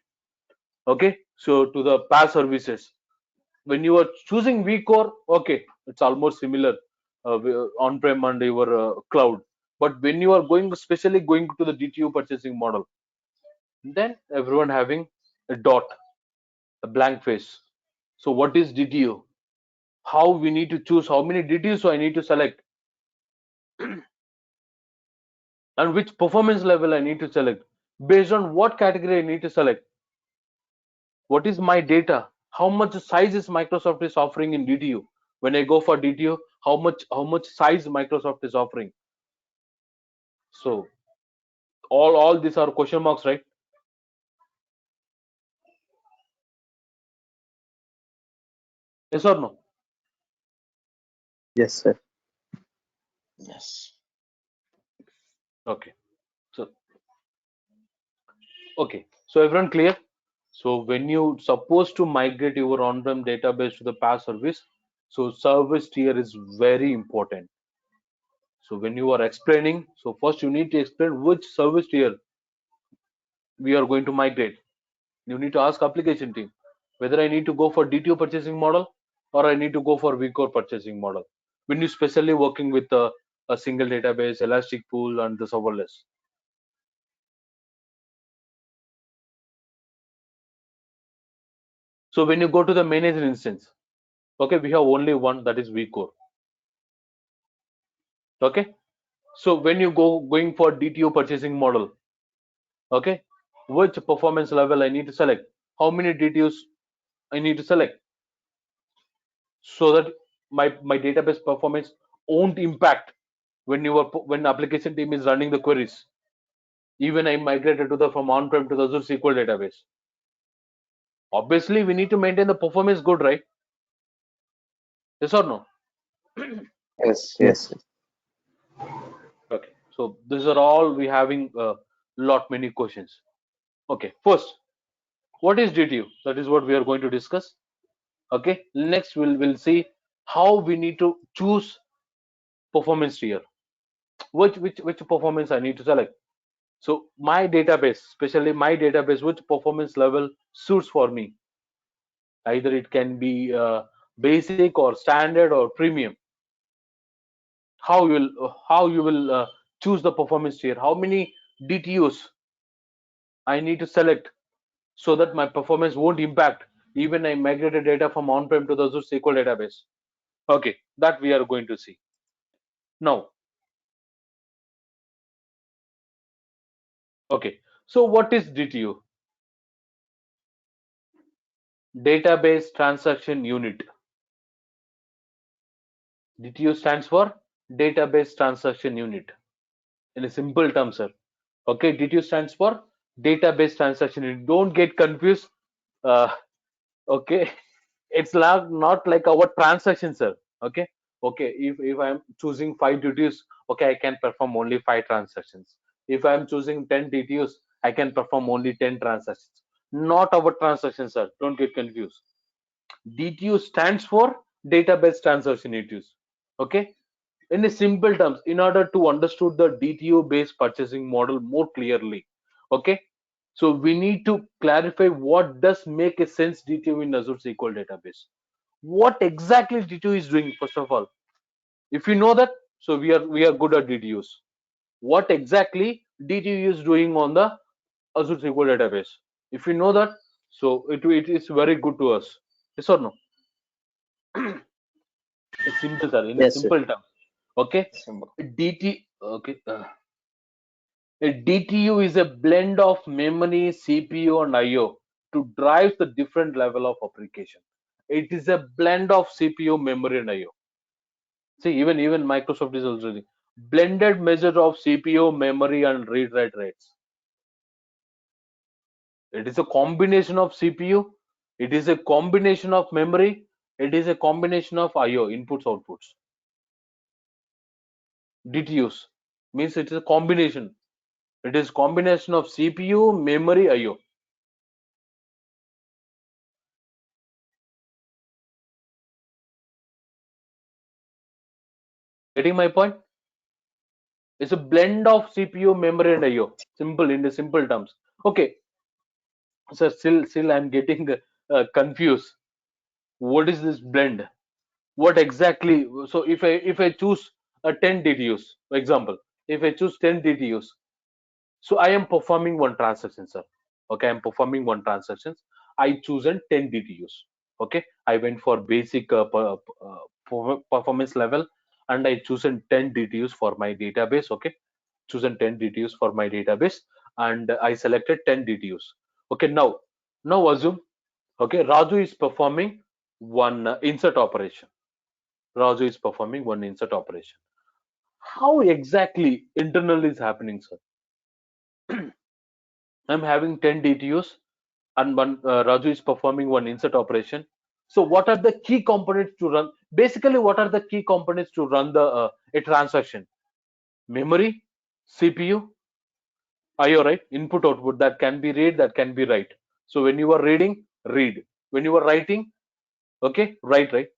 okay, so to the PaaS services, when you are choosing vCore, okay, it's almost similar on-prem and your cloud. But when you are going, especially going to the DTU purchasing model, then everyone having a dot, a blank face. So what is DTU? How we need to choose how many DTUs so I need to select, and which performance level I need to select, based on what category I need to select. What is my data? How much size is Microsoft is offering in DTU? When I go for DTU, how much size Microsoft is offering? So all these are question marks, right? Yes or no? Yes, sir. Yes. Okay. So okay. So everyone clear? So when you supposed to migrate your on-prem database to the PaaS service, so service tier is very important. So when you are explaining, so first you need to explain which service tier we are going to migrate. You need to ask application team whether I need to go for DTO purchasing model or I need to go for vCore purchasing model. When you specially working with a single database, elastic pool, and the serverless. So when you go to the manager instance, okay, we have only one, that is vCore. Okay. So when you going for DTO purchasing model, okay, which performance level I need to select, how many DTOs I need to select, so that my database performance won't impact when application team is running the queries. Even I migrated to the from on-prem to the Azure SQL database. Obviously, we need to maintain the performance good, right? Yes or no? Yes, Yes. yes. Okay. So these are all we having lot many questions. Okay. First, what is DTU? That is what we are going to discuss. Okay. Next, we'll see how we need to choose performance tier. Which performance I need to select. So my database, especially my database, which performance level suits for me? Either it can be basic or standard or premium. How you will choose the performance tier? How many DTUs I need to select so that my performance won't impact even I migrated data from on-prem to the Azure SQL database. Okay, that we are going to see now. Okay, so what is DTU? Database Transaction Unit. DTU stands for Database Transaction Unit. In a simple term, sir. Okay, DTU stands for Database Transaction Unit. Don't get confused. Uh, okay, it's not like our transaction, sir. Okay, okay. If I'm choosing 5 DTUs, okay, I can perform only 5 transactions. If I'm choosing 10 DTUs, I can perform only 10 transactions. Not our transactions, sir. Don't get confused. DTU stands for Database Transaction Units. Okay, in a simple terms, in order to understood the DTO based purchasing model more clearly, okay, so we need to clarify what does make a sense DTO in Azure SQL database. What exactly DTO is doing? First of all, if you know that, so we are good at DTOs. What exactly DTO is doing on the Azure SQL database? If you know that, so it is very good to us. Yes or no? It's simple, sir. In a Yes, sir. simple term, okay, Symbol. DT. Okay. A DTU is a blend of memory, CPU, and I/O to drive the different level of application. It is a blend of CPU, memory, and I/O. See, even Microsoft is also using blended measure of CPU, memory, and read-write rates. It is a combination of CPU. It is a combination of memory. It is a combination of I/O inputs, outputs. DTUs means it is a combination. It is combination of CPU, memory, I/O. Getting my point? It's a blend of CPU, memory, and IO. Simple, in the simple terms. Okay, so still I'm getting confused. What is this blend? What exactly? So if I choose a 10 DTUs, for example, if I choose 10 DTUs, so I am performing one transaction, sir. Okay, I'm performing one transaction. I chosen 10 DTUs. Okay, I went for basic performance level, and I chosen 10 DTUs for my database. Okay, chosen 10 DTUs for my database, and I selected 10 DTUs. Okay, now assume, okay, Raju is performing one insert operation. Raju is performing one insert operation. How exactly internal is happening, sir? I'm having 10 DTUs, and one Raju is performing one insert operation. So what are the key components to run? Basically, what are the key components to run the a transaction? Memory, CPU, IO, right? Input output, that can be read, that can be write. So when you are reading, read. When you are writing, okay, write, right?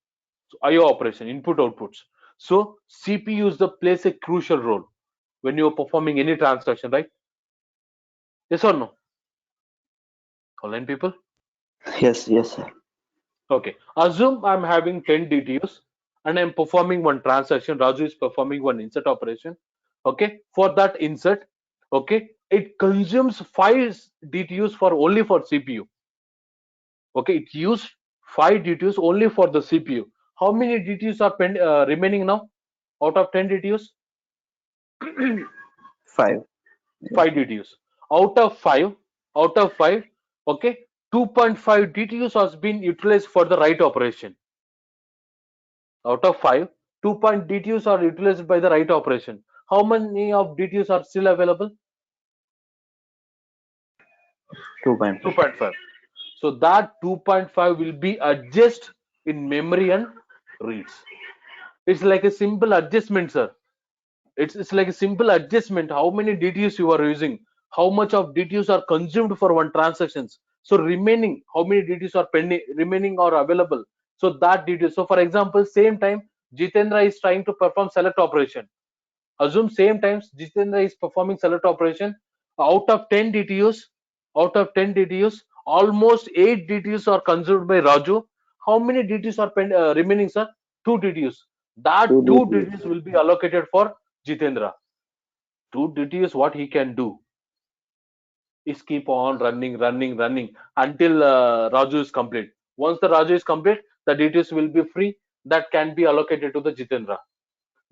So IO operation, input outputs. So CPU is the plays a crucial role when you are performing any transaction, right? Yes or no? Online people? Yes, yes, sir. Okay. Assume I'm having 10 DTUs and I'm performing one transaction. Raju is performing one insert operation. Okay. For that insert, okay, it consumes 5 DTUs for only for CPU. Okay. It used 5 DTUs only for the CPU. How many DTUs are remaining now out of 10 DTUs? 5. 5 DTUs. Out of 5, okay, 2.5 DTUs has been utilized for the write operation. Out of 5, 2 DTUs are utilized by the write operation. How many of DTUs are still available? 2.5. 2.5. So that 2.5 will be adjusted in memory and reads. It's like a simple adjustment, sir. It's like a simple adjustment. How many DTUs you are using? How much of DTUs are consumed for one transactions? So remaining, how many DTUs are pending, remaining or available? So that DTU. So for example, same time Jitendra is trying to perform select operation. Assume same times Jitendra is performing select operation. Out of 10 DTUs, almost 8 DTUs are consumed by Raju. How many DTUs are remaining, sir? 2 DTUs. That 2 2 DTUs. DTUs will be allocated for Jitendra. 2 DTUs, what he can do is keep on running until Raju is complete. Once the Raju is complete, the DTUs will be free. That can be allocated to the Jitendra.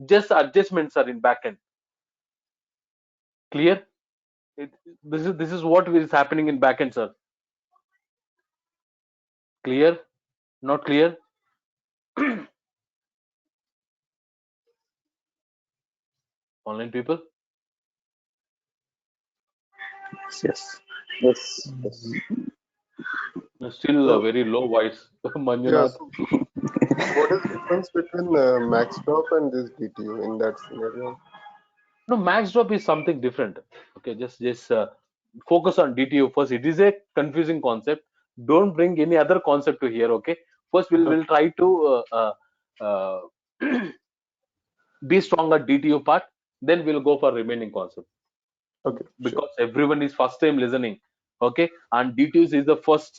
Just adjustments are in backend. Clear? This is what is happening in backend, sir. Clear? Not clear? Online people? Yes. Yes, yes. Still a So, very low voice, yeah, Manjunath. so what is the difference between max drop and this DTU in that scenario? No, max drop is something different. Okay, just focus on DTU first. It is a confusing concept. Don't bring any other concept to here. Okay, first we'll try to be strong at DTU part. Then we'll go for remaining concept, Okay, sure. because everyone is first time listening. Okay, and DTUs is the first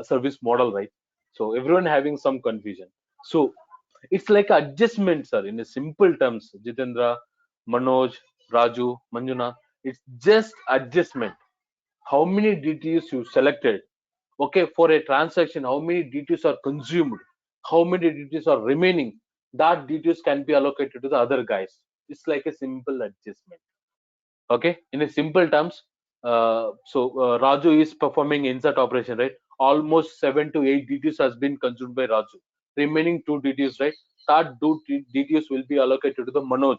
service model, right? So everyone having some confusion. So it's like adjustment, sir. In a simple terms, Jitendra, Manoj, Raju, Manjunath, it's just adjustment. How many DTUs you selected? Okay, for a transaction, how many DTUs are consumed? How many DTUs are remaining? That DTUs can be allocated to the other guys. It's like a simple adjustment. Okay, in a simple terms, Raju is performing insert operation, right? Almost 7 to 8 DTUs has been consumed by Raju. Remaining 2 DTUs, right? That 2 DTUs will be allocated to the Manoj.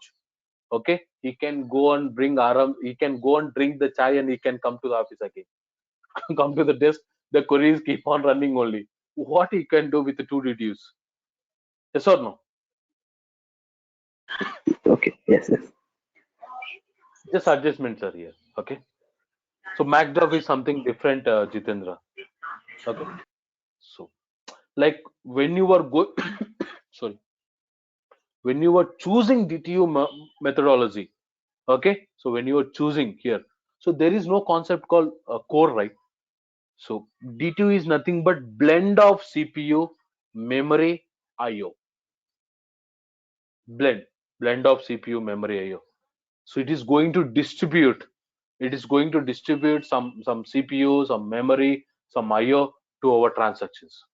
Okay, he can go and bring Aram, he can go and drink the chai, and he can come to the office again. Come to the desk, the queries keep on running only. What he can do with the 2 DTUs? Yes or no? Okay. Yes, yes. Just adjustments are here. Okay, so MacDrop is something different, Jitendra. Okay, so like when you are sorry, when you are choosing DTU methodology, okay, so when you are choosing here, so there is no concept called core, right? So DTU is nothing but blend of CPU, memory, IO. Blend of CPU, memory, IO. So it is going to distribute. It is going to distribute some CPU, some memory, some IO to our transactions.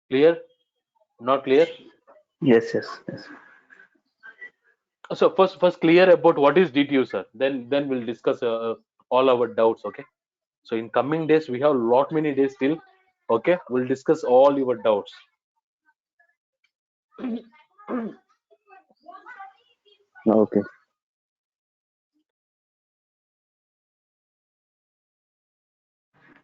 Clear? Not clear? Yes, yes, yes. So first clear about what is DTU, sir. Then we'll discuss all our doubts. Okay. So in coming days we have lot many days still. Okay. We'll discuss all your doubts. Okay.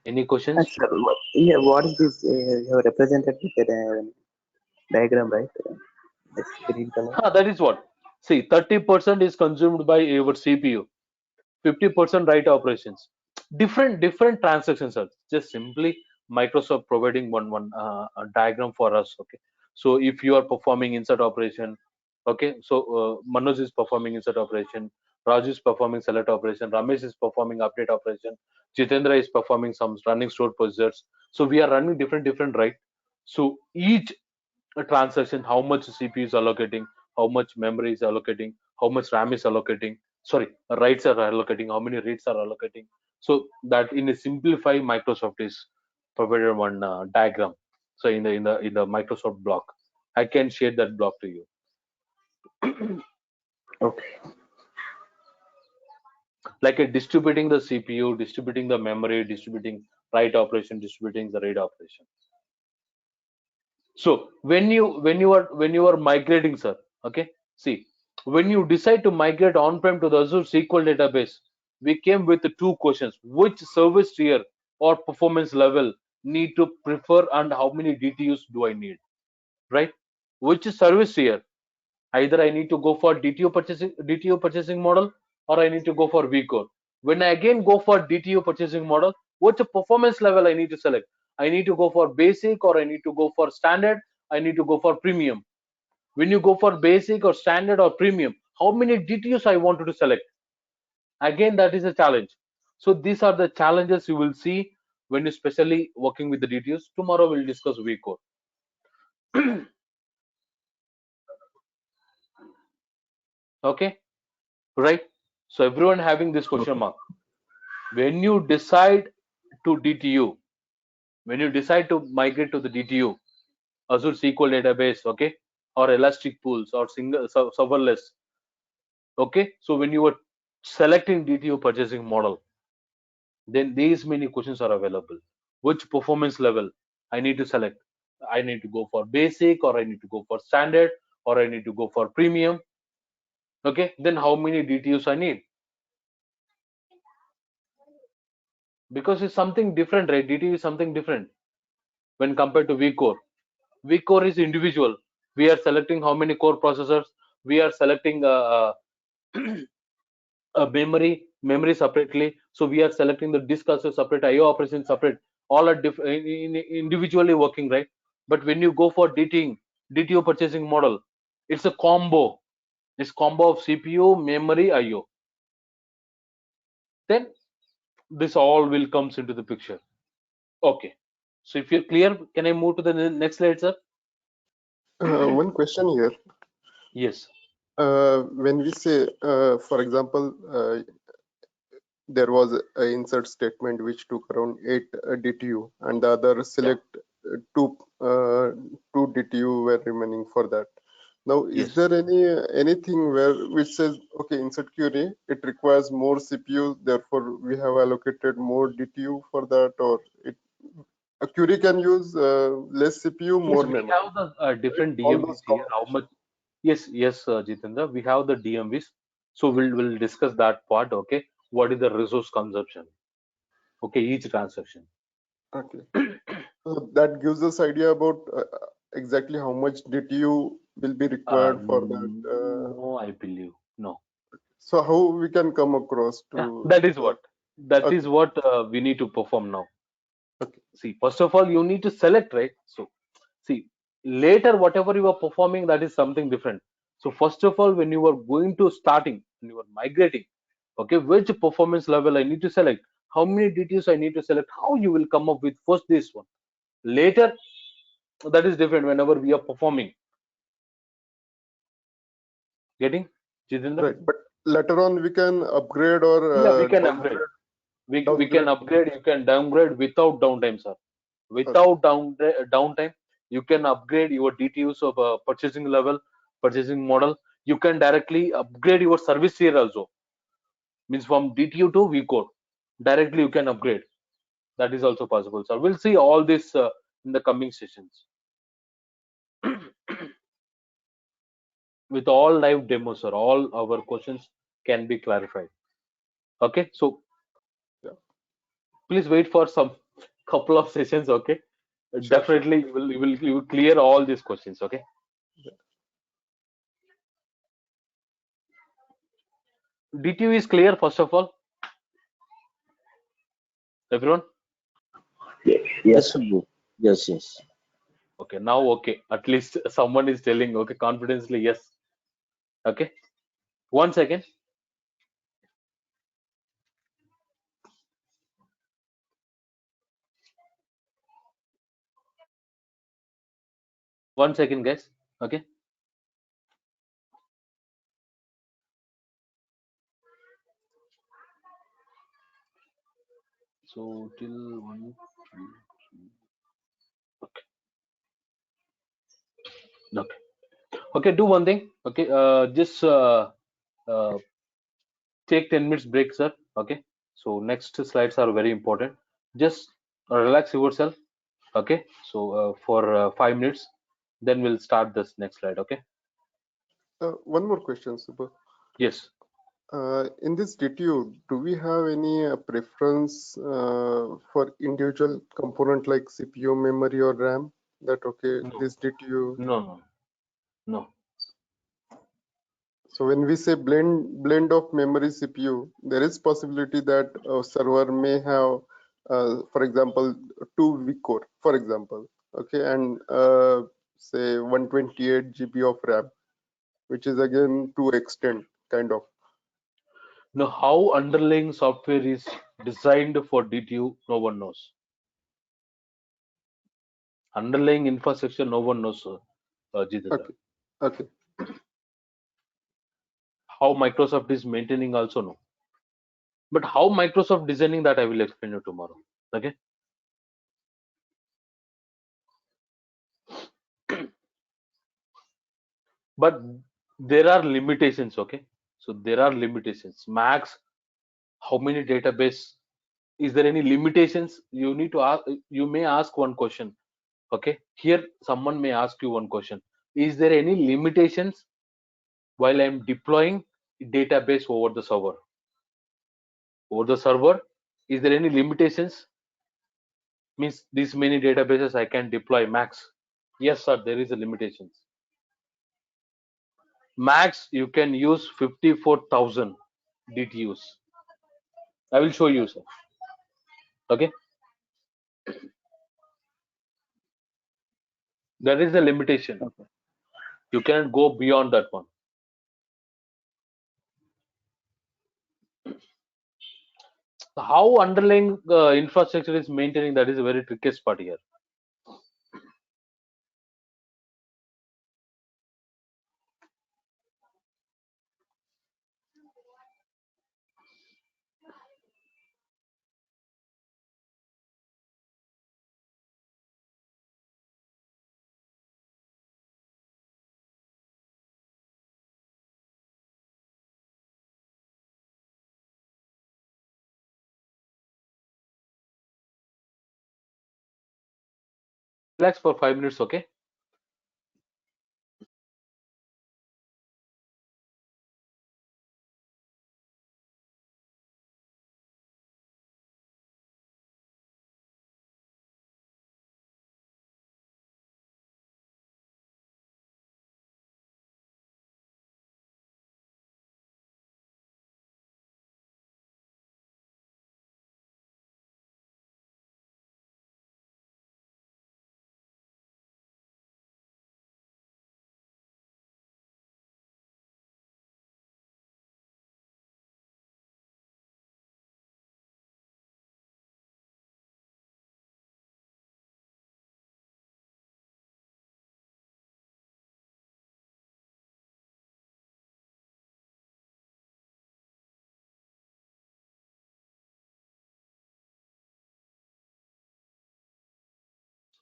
Any questions? Sir, yeah, what is this? You have represented with a diagram, right? This green color. That is what. See, 30% is consumed by our CPU. 50% write operations. Different transactions are just simply Microsoft providing one a diagram for us. Okay. So if you are performing insert operation, okay. So Manoj is performing insert operation. Raj is performing select operation. Ramesh is performing update operation. Jitendra is performing some running stored procedures. So we are running different, right? So each transaction, how much CPU is allocating, how much memory is allocating, how much RAM is allocating, sorry, writes are allocating, how many reads are allocating. So that in a simplify, Microsoft is provided one diagram. So in the Microsoft block, I can share that block to you. Okay. Like a distributing the CPU, distributing the memory, distributing write operation, distributing the read operation. So when you are migrating, sir, okay, see, when you decide to migrate on-prem to the Azure SQL database, we came with the two questions: which service tier or performance level need to prefer, and how many DTUs do I need, right? Which service tier? Either I need to go for DTU purchasing model, or I need to go for vCore. When I again go for DTU purchasing model, what's the performance level I need to select? I need to go for basic, or I need to go for standard, I need to go for premium. When you go for basic or standard or premium, how many DTUs I wanted to select? Again, that is a challenge. So these are the challenges you will see when you especially working with the DTUs. Tomorrow we'll discuss vCore. Okay, right? So everyone having this question mark. When you decide to DTU, when you decide to migrate to the DTU, Azure SQL database, okay, or Elastic Pools or single serverless, okay. So when you are selecting DTU purchasing model, then these many questions are available. Which performance level I need to select? I need to go for basic, or I need to go for standard, or I need to go for premium. Okay, then how many DTUs I need? Because it's something different, right? DTU is something different when compared to vCore. vCore is individual. We are selecting how many core processors. We are selecting a memory separately. So we are selecting the disk also separate, IO operation separate. All are individually working, right? But when you go for DTU purchasing model, it's a combo. It's combo of CPU, memory, IO. Then this all will comes into the picture. Okay. So if you're clear, can I move to the next slide, sir? One question here. Yes. When we say, for example, there was an insert statement which took around 8 DTU, and the other select two DTU were remaining for that. Now, is Yes. there anything where which says, okay, insert query, it requires more CPU, therefore we have allocated more DTU for that, or a query can use less CPU, Yes, more we memory. have the different All DMVs those here. How much? Yes, Jitendra. We have the DMVs. So we'll discuss that part. Okay. What is the resource consumption? Okay, each transaction. Okay. So that gives us idea about exactly how much DTU will be required for that. No, I believe no. So how we can come across Yeah, to that is what okay. we need to perform now. Okay. See, first of all, you need to select, right? So, see, later whatever you are performing, that is something different. So, first of all, when you are going to starting, when you are migrating, okay, which performance level I need to select, how many details I need to select, how you will come up with first this one. Later, that is different whenever we are performing. Getting, Jitendra? Right, but later on we can upgrade or Yeah, we can upgrade. We can downgrade. upgrade. You can downgrade without downtime, sir. Okay. Without downtime, you can upgrade your DTUs of purchasing level, purchasing model. You can directly upgrade your service tier also. Means from DTU to vCode. Directly you can upgrade. That is also possible, sir. We'll see all this in the coming sessions. With all live demos, sir, all our questions can be clarified. Okay, so Yeah. please wait for some couple of sessions. Okay, Sure. definitely you will clear all these questions. Okay. Yeah. DTU is clear first of all, everyone. Yes, Yes, Subbu. Yes, yes. Okay, now okay. At least someone is telling okay confidently yes. Okay, 1 second. One second, guys. Okay. So till one, two, three. Okay. Okay. Okay. Do one thing. Okay. Just uh, take 10 minutes break, sir. Okay. So next slides are very important. Just relax yourself. Okay. So for 5 minutes, then we'll start this next slide. Okay. One more question, Subbu. Yes. In this DTU, do we have any preference for individual component like CPU, memory, or RAM? That okay, No. this DTU. No. No. No. So when we say blend of memory CPU, there is possibility that a server may have, for example, 2 vCore, for example, okay, and say 128 GB of RAM, which is again to extend kind of. Now, how underlying software is designed for DTU, no one knows. Underlying infrastructure, no one knows, Jitendra. Okay, okay, How Microsoft is maintaining also no. But how Microsoft designing that I will explain you tomorrow. Okay. But there are limitations. Okay. So there are limitations. Max, how many database? Is there any limitations? You need to ask. You may ask one question. Okay. Here, someone may ask you one question. Is there any limitations while I'm deploying database over the server? Over the server, is there any limitations? Means these many databases I can deploy max. Yes, sir, there is a limitations. Max you can use 54,000 DTUs. I will show you, sir. Okay, there is a limitation. Okay. You cannot go beyond that one. How underlying infrastructure is maintaining, that is a very trickiest part here. Relax for 5 minutes, okay?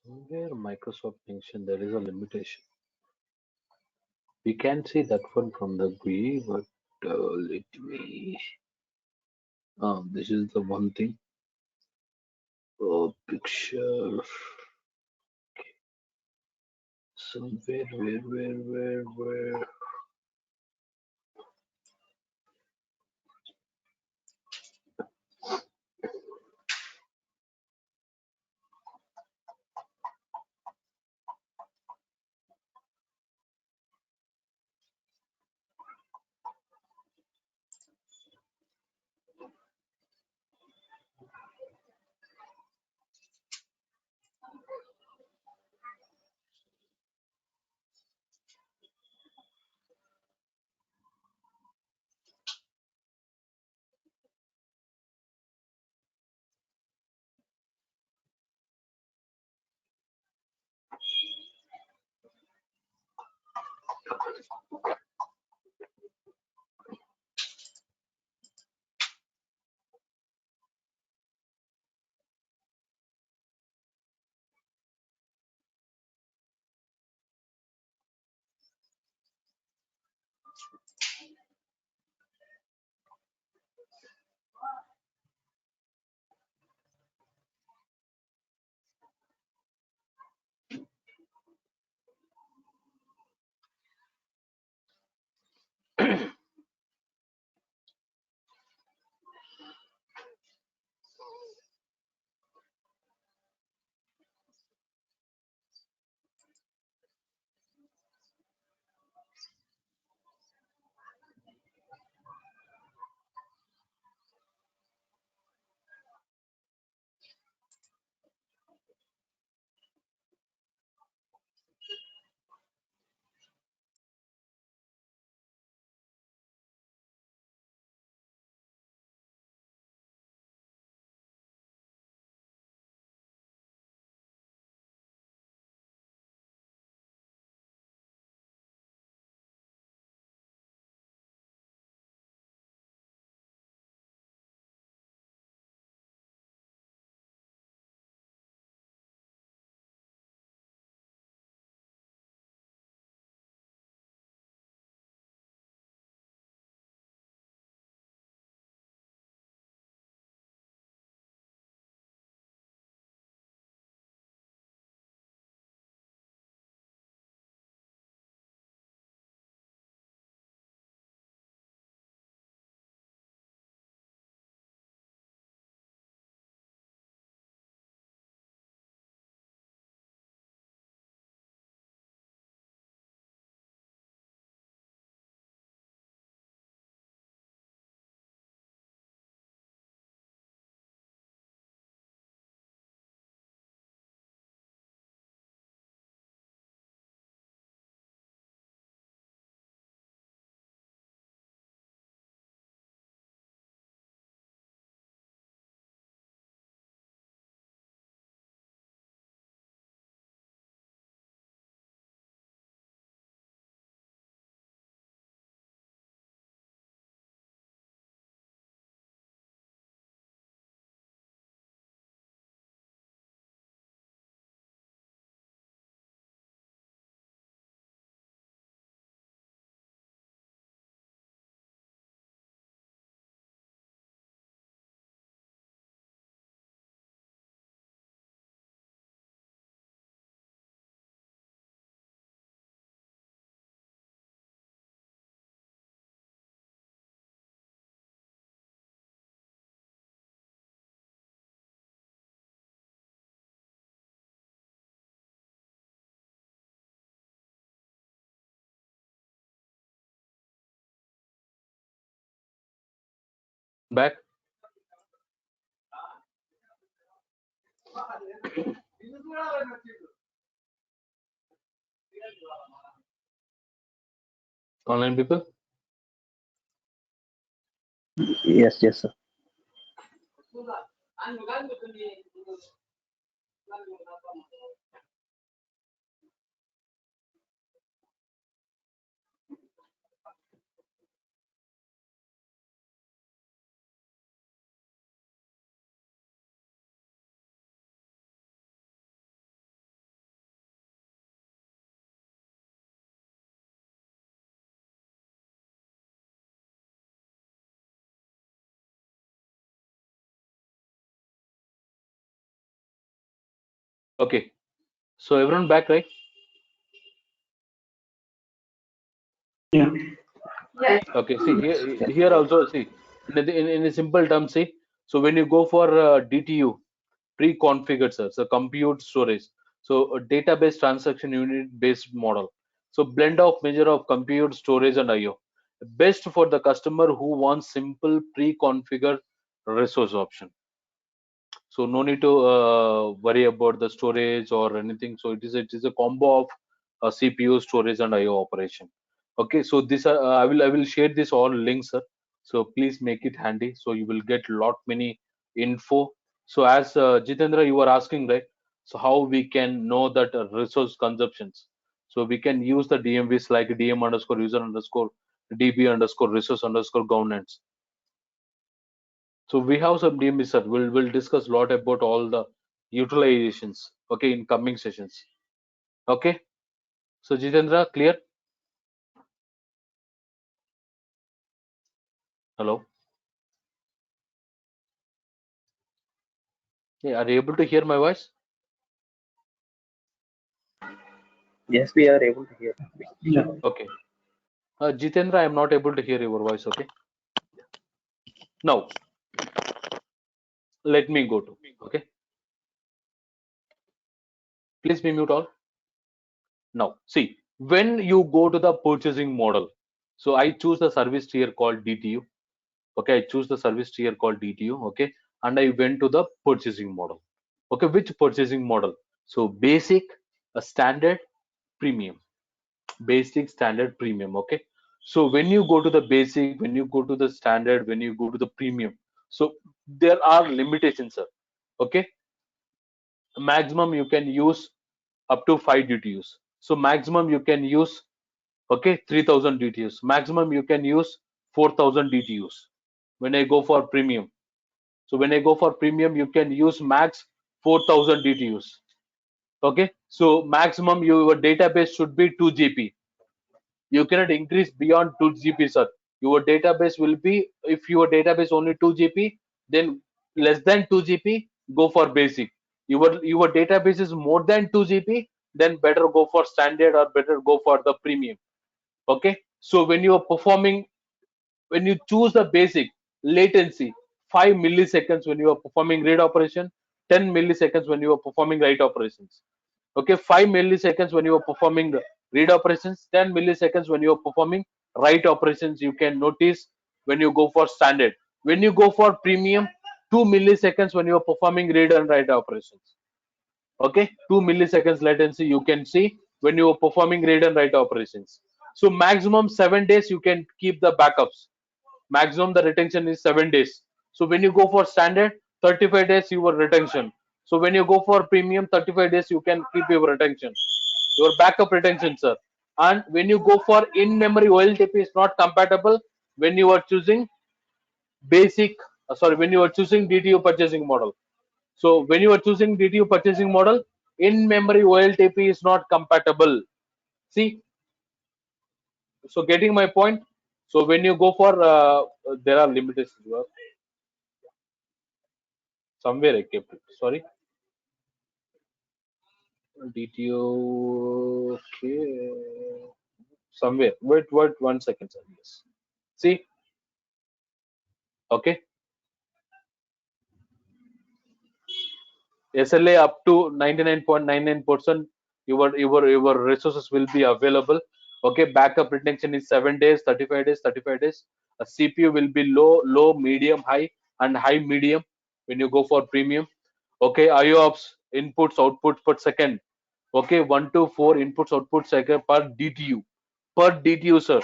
Somewhere Microsoft mentioned there is a limitation. We can see that one from the GUI, but let me. This is the one thing. Picture. Somewhere, where? Back. Online people. Yes, yes, sir. Okay, so everyone back, right? Yeah. Okay, see here also, see in a simple term, see, so when you go for DTU, pre-configured, sir, so compute storage, so a database transaction unit based model, so blend of measure of compute storage and IO, best for the customer who wants simple pre-configured resource option. So no need to worry about the storage or anything. So it is a combo of CPU storage and IO operation. Okay, so this I will share this all links, sir. So please make it handy, so you will get lot many info. So as Jitendra, you were asking, right? So how we can know that resource consumptions? So we can use the DMVs like DM underscore user underscore DB underscore resource underscore governance. So we have some DMV, sir. We'll discuss a lot about all the utilizations. Okay, in coming sessions. Okay. So Jitendra, clear? Hello. Yeah, are you able to hear my voice? Yes, we are able to hear. Yeah. Okay. Jitendra, I am not able to hear your voice. Okay. Now let me go to. Okay. Please be mute all. Now see, when you go to the purchasing model, so I choose the service tier called DTU. Okay, I choose the service tier called DTU. Okay, and I went to the purchasing model. Okay, which purchasing model? So basic, a standard, premium. Basic, standard, premium. Okay, so when you go to the basic, when you go to the standard, when you go to the premium, so there are limitations, sir. Okay, maximum you can use up to 5 DTUs. So maximum you can use, okay, 3000 DTUs. Maximum you can use 4000 DTUs when I go for premium. So when I go for premium, you can use max 4000 DTUs. Okay, so maximum your database should be 2 GB. You cannot increase beyond 2 GB, sir. Your database will be, if your database only 2 GB, then less than 2 GB, go for basic. Your database is more than 2 GB, then better go for standard or better go for the premium. Okay, so when you are performing, when you choose the basic, latency 5 milliseconds when you are performing read operation, 10 milliseconds when you are performing write operations. Okay, 5 milliseconds when you are performing the read operations, 10 milliseconds when you are performing write operations. You can notice when you go for standard. When you go for premium, 2 milliseconds when you are performing read and write operations. Okay, 2 milliseconds latency you can see when you are performing read and write operations. So maximum 7 days you can keep the backups. Maximum the retention is 7 days. So when you go for standard, 35 days your retention. So when you go for premium, 35 days you can keep your retention, your backup retention, sir. And when you go for in-memory OLTP is not compatible when you are choosing basic, sorry, when you are choosing DTU purchasing model. So when you are choosing DTU purchasing model, in-memory OLTP is not compatible. See, so getting my point. So when you go for, there are limitations. Somewhere I kept it. Sorry, DTU. Okay, somewhere. Wait, 1 second, sir. Yes. See, okay. SLA up to 99.99%, your resources will be available. Okay, backup retention is 7 days, 35 days, 35 days. A CPU will be low, medium, high, and high medium when you go for premium. Okay, IOPS inputs outputs per second. Okay, 1 to 4 inputs outputs second per DTU, sir.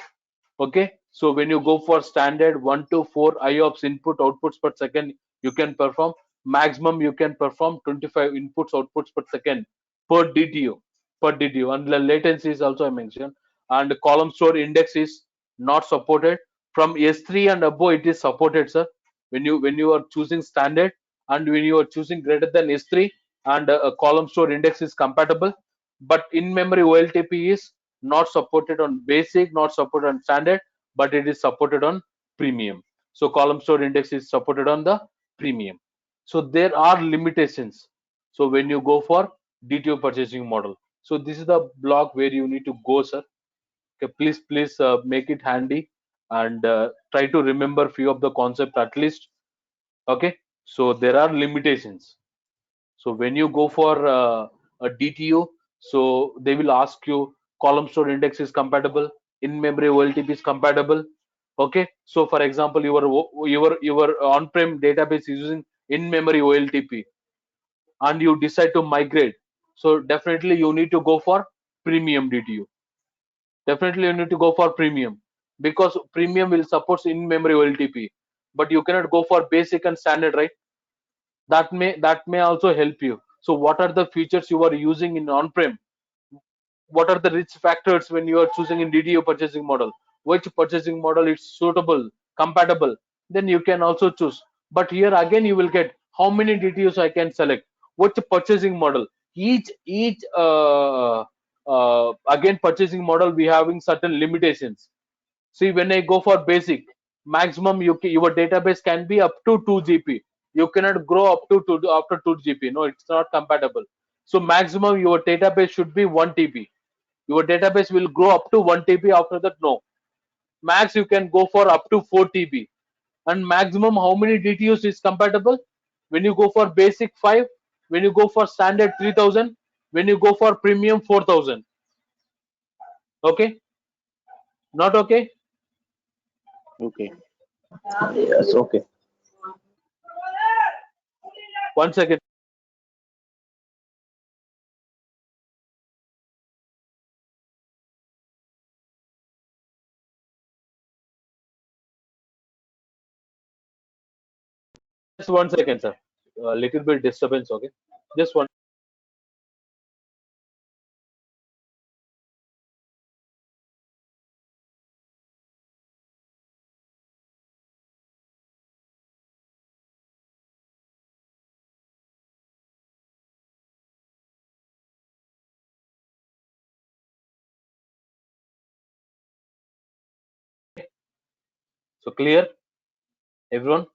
Okay, so when you go for standard, 1 to 4 IOPS input outputs per second you can perform. Maximum you can perform 25 inputs outputs per second per DTU, and the latency is also I mentioned. And column store index is not supported. From S3 and above it is supported, sir. When you are choosing standard and when you are choosing greater than S3, and a column store index is compatible, but in memory OLTP is not supported on basic, not supported on standard, but it is supported on premium. So column store index is supported on the premium. So there are limitations. So when you go for DTO purchasing model. So this is the block where you need to go, sir. Okay, please make it handy and try to remember few of the concept at least. Okay, so there are limitations. So when you go for a DTO, so they will ask you column store index is compatible, in-memory OLTP is compatible. Okay, so for example, your on-prem database is using in-memory OLTP, and you decide to migrate. So definitely you need to go for premium DTO. Definitely you need to go for premium because premium will support in-memory OLTP, but you cannot go for basic and standard, right? That may also help you. So what are the features you are using in on-prem? What are the rich factors when you are choosing in DTO purchasing model? Which purchasing model is suitable, compatible? Then you can also choose. But here again you will get how many DTOs I can select, which purchasing model. Each again purchasing model we having certain limitations. See, when I go for basic, maximum your database can be up to 2 GB. You cannot grow up to after 2 GB. No, it's not compatible. So maximum your database should be 1 TB. Your database will grow up to 1 TB. After that, no. Max you can go for up to 4 TB. And maximum how many DTOs is compatible? When you go for basic 5, when you go for standard 3000, when you go for premium 4000. Okay, not okay? Okay. Yes. Okay. One second. Just 1 second, sir. A little bit disturbance, okay? Just one. So clear, everyone?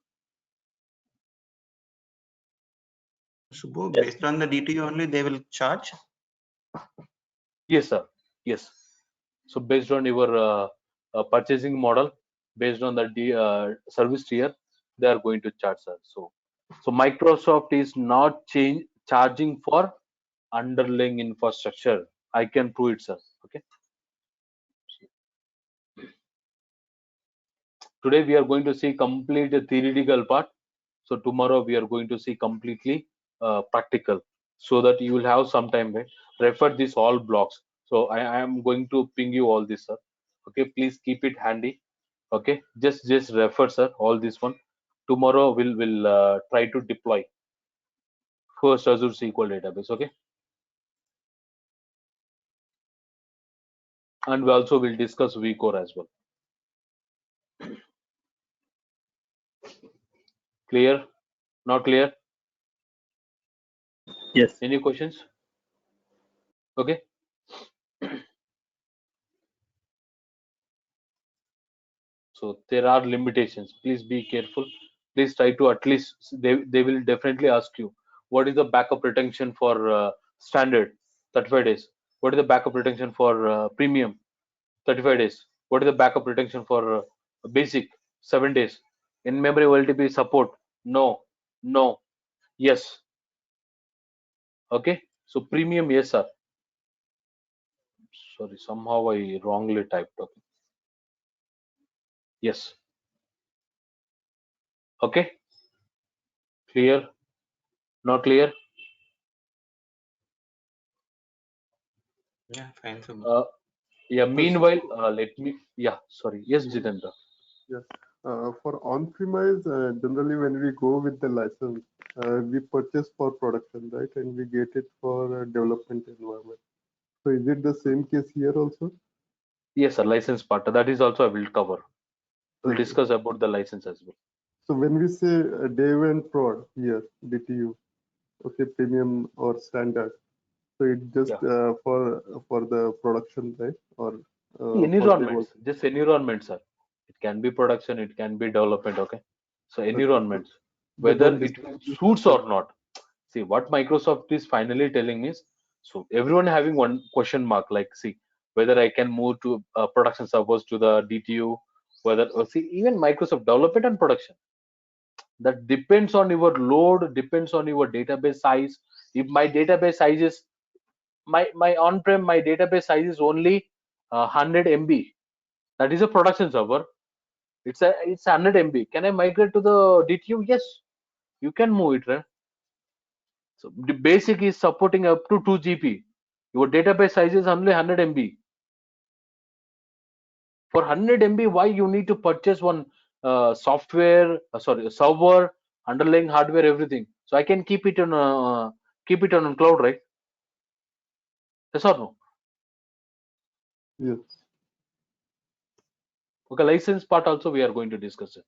Subbu, Yes. based on the DTU only, they will charge? Yes, sir. Yes. So based on your purchasing model, based on the service tier, they are going to charge, sir. So Microsoft is not charging for underlying infrastructure. I can prove it, sir. Okay. Today we are going to see complete theoretical part. So tomorrow we are going to see completely practical, so that you will have some time, right? Refer this all blocks. So I am going to ping you all this, sir. Okay, please keep it handy. Okay, just refer, sir, all this one. Tomorrow we'll try to deploy first Azure SQL database. Okay, and we also will discuss vCore as well. Clear? Not clear? Yes. Any questions? Okay. So there are limitations. Please be careful. Please try to at least they will definitely ask you what is the backup retention for standard 35 days. What is the backup retention for premium 35 days? What is the backup retention for basic 7 days? In memory OLTP support? No, no, yes. Okay. So premium, yes, sir. Sorry, somehow I wrongly typed. Okay. Yes. Okay. Clear? Not clear? Yeah, fine, Subbu. Yeah, meanwhile, let me, yeah, sorry. Yes, Jitendra. Yeah. For on-premise, generally when we go with the license, we purchase for production, right? And we get it for development environment. So is it the same case here also? Yes, sir, license part. That is also I will cover. We'll Okay. discuss about the license as well. So when we say day one prod here, DTU, okay, premium or standard, so it just Yeah. for the production, right? Or The for the work. environments, just environments, sir. It can be production, it can be development, okay? So Okay. environments, They whether don't it distinguish suits between. or not. See, what Microsoft is finally telling is So everyone having one question mark, like, see whether I can move to production servers to the DTU, whether see even Microsoft development and production. That depends on your load, depends on your database size. If my database size is my on-prem, my database size is only 100 MB. That is a production server. It's 100 MB. Can I migrate to the DTU? Yes, you can move it, right? So the basic is supporting up to 2 GB. Your database size is only 100 MB. For 100 MB, why you need to purchase one software? Sorry, server, underlying hardware, everything. So I can keep it on cloud, right? Yes or no? Yes. Okay, license part also we are going to discuss it.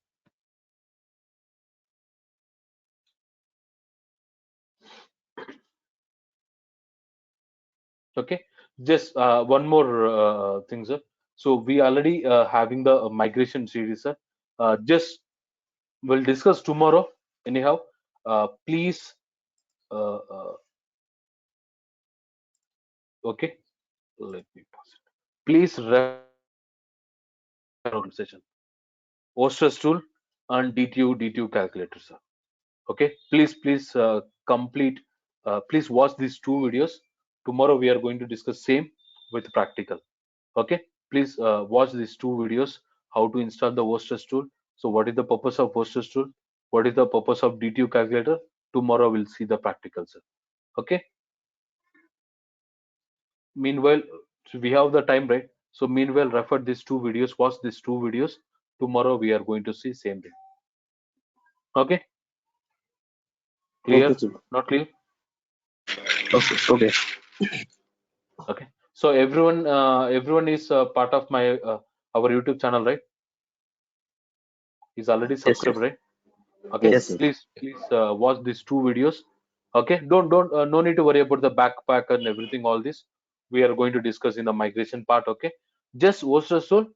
Okay, just one more thing, sir. So we already having the migration series, sir. Just we'll discuss tomorrow. Anyhow, please. Okay, let me pause it. Please refer session. OSTRS tool and DTU calculator, sir. Okay, please complete. Please watch these two videos. Tomorrow we are going to discuss same with practical. Okay, please watch these two videos. How to install the OSTRS tool. So what is the purpose of OSTRS tool? What is the purpose of DTU calculator? Tomorrow we'll see the practical, sir. Okay. Meanwhile, so we have the time, right? So meanwhile, refer these two videos. Watch these two videos. Tomorrow we are going to see same thing. Okay. Clear? Okay, sir. Not clear? Okay. Okay. So everyone is part of my our YouTube channel, right? Is already Yes, subscribed, yes. right? Okay. Yes, sir. Please watch these two videos. Okay. Don't no need to worry about the backpack and everything. All this we are going to discuss in the migration part. Okay. Just OSTRS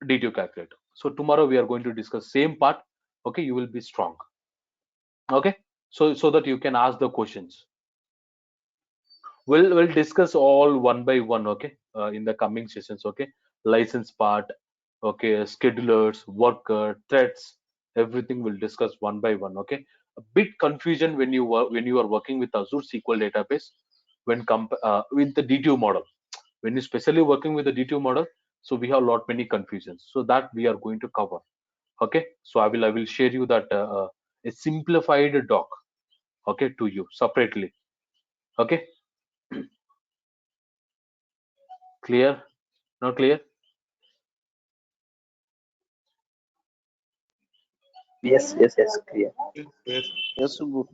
DTU calculator. So tomorrow we are going to discuss same part. Okay. You will be strong. Okay. So that you can ask the questions. We'll discuss all one by one. Okay. In the coming sessions. Okay. License part. Okay. Schedulers, worker, threads, everything we'll discuss one by one. Okay. A bit confusion when you are working with Azure SQL database when with the DTU model. When you're especially working with the DTU model, so we have lot many confusions. So that we are going to cover. Okay. So I will share you that a simplified doc. Okay, to you separately. Okay. Clear? Not clear? Yes, clear. Yes. Yes, Subbu.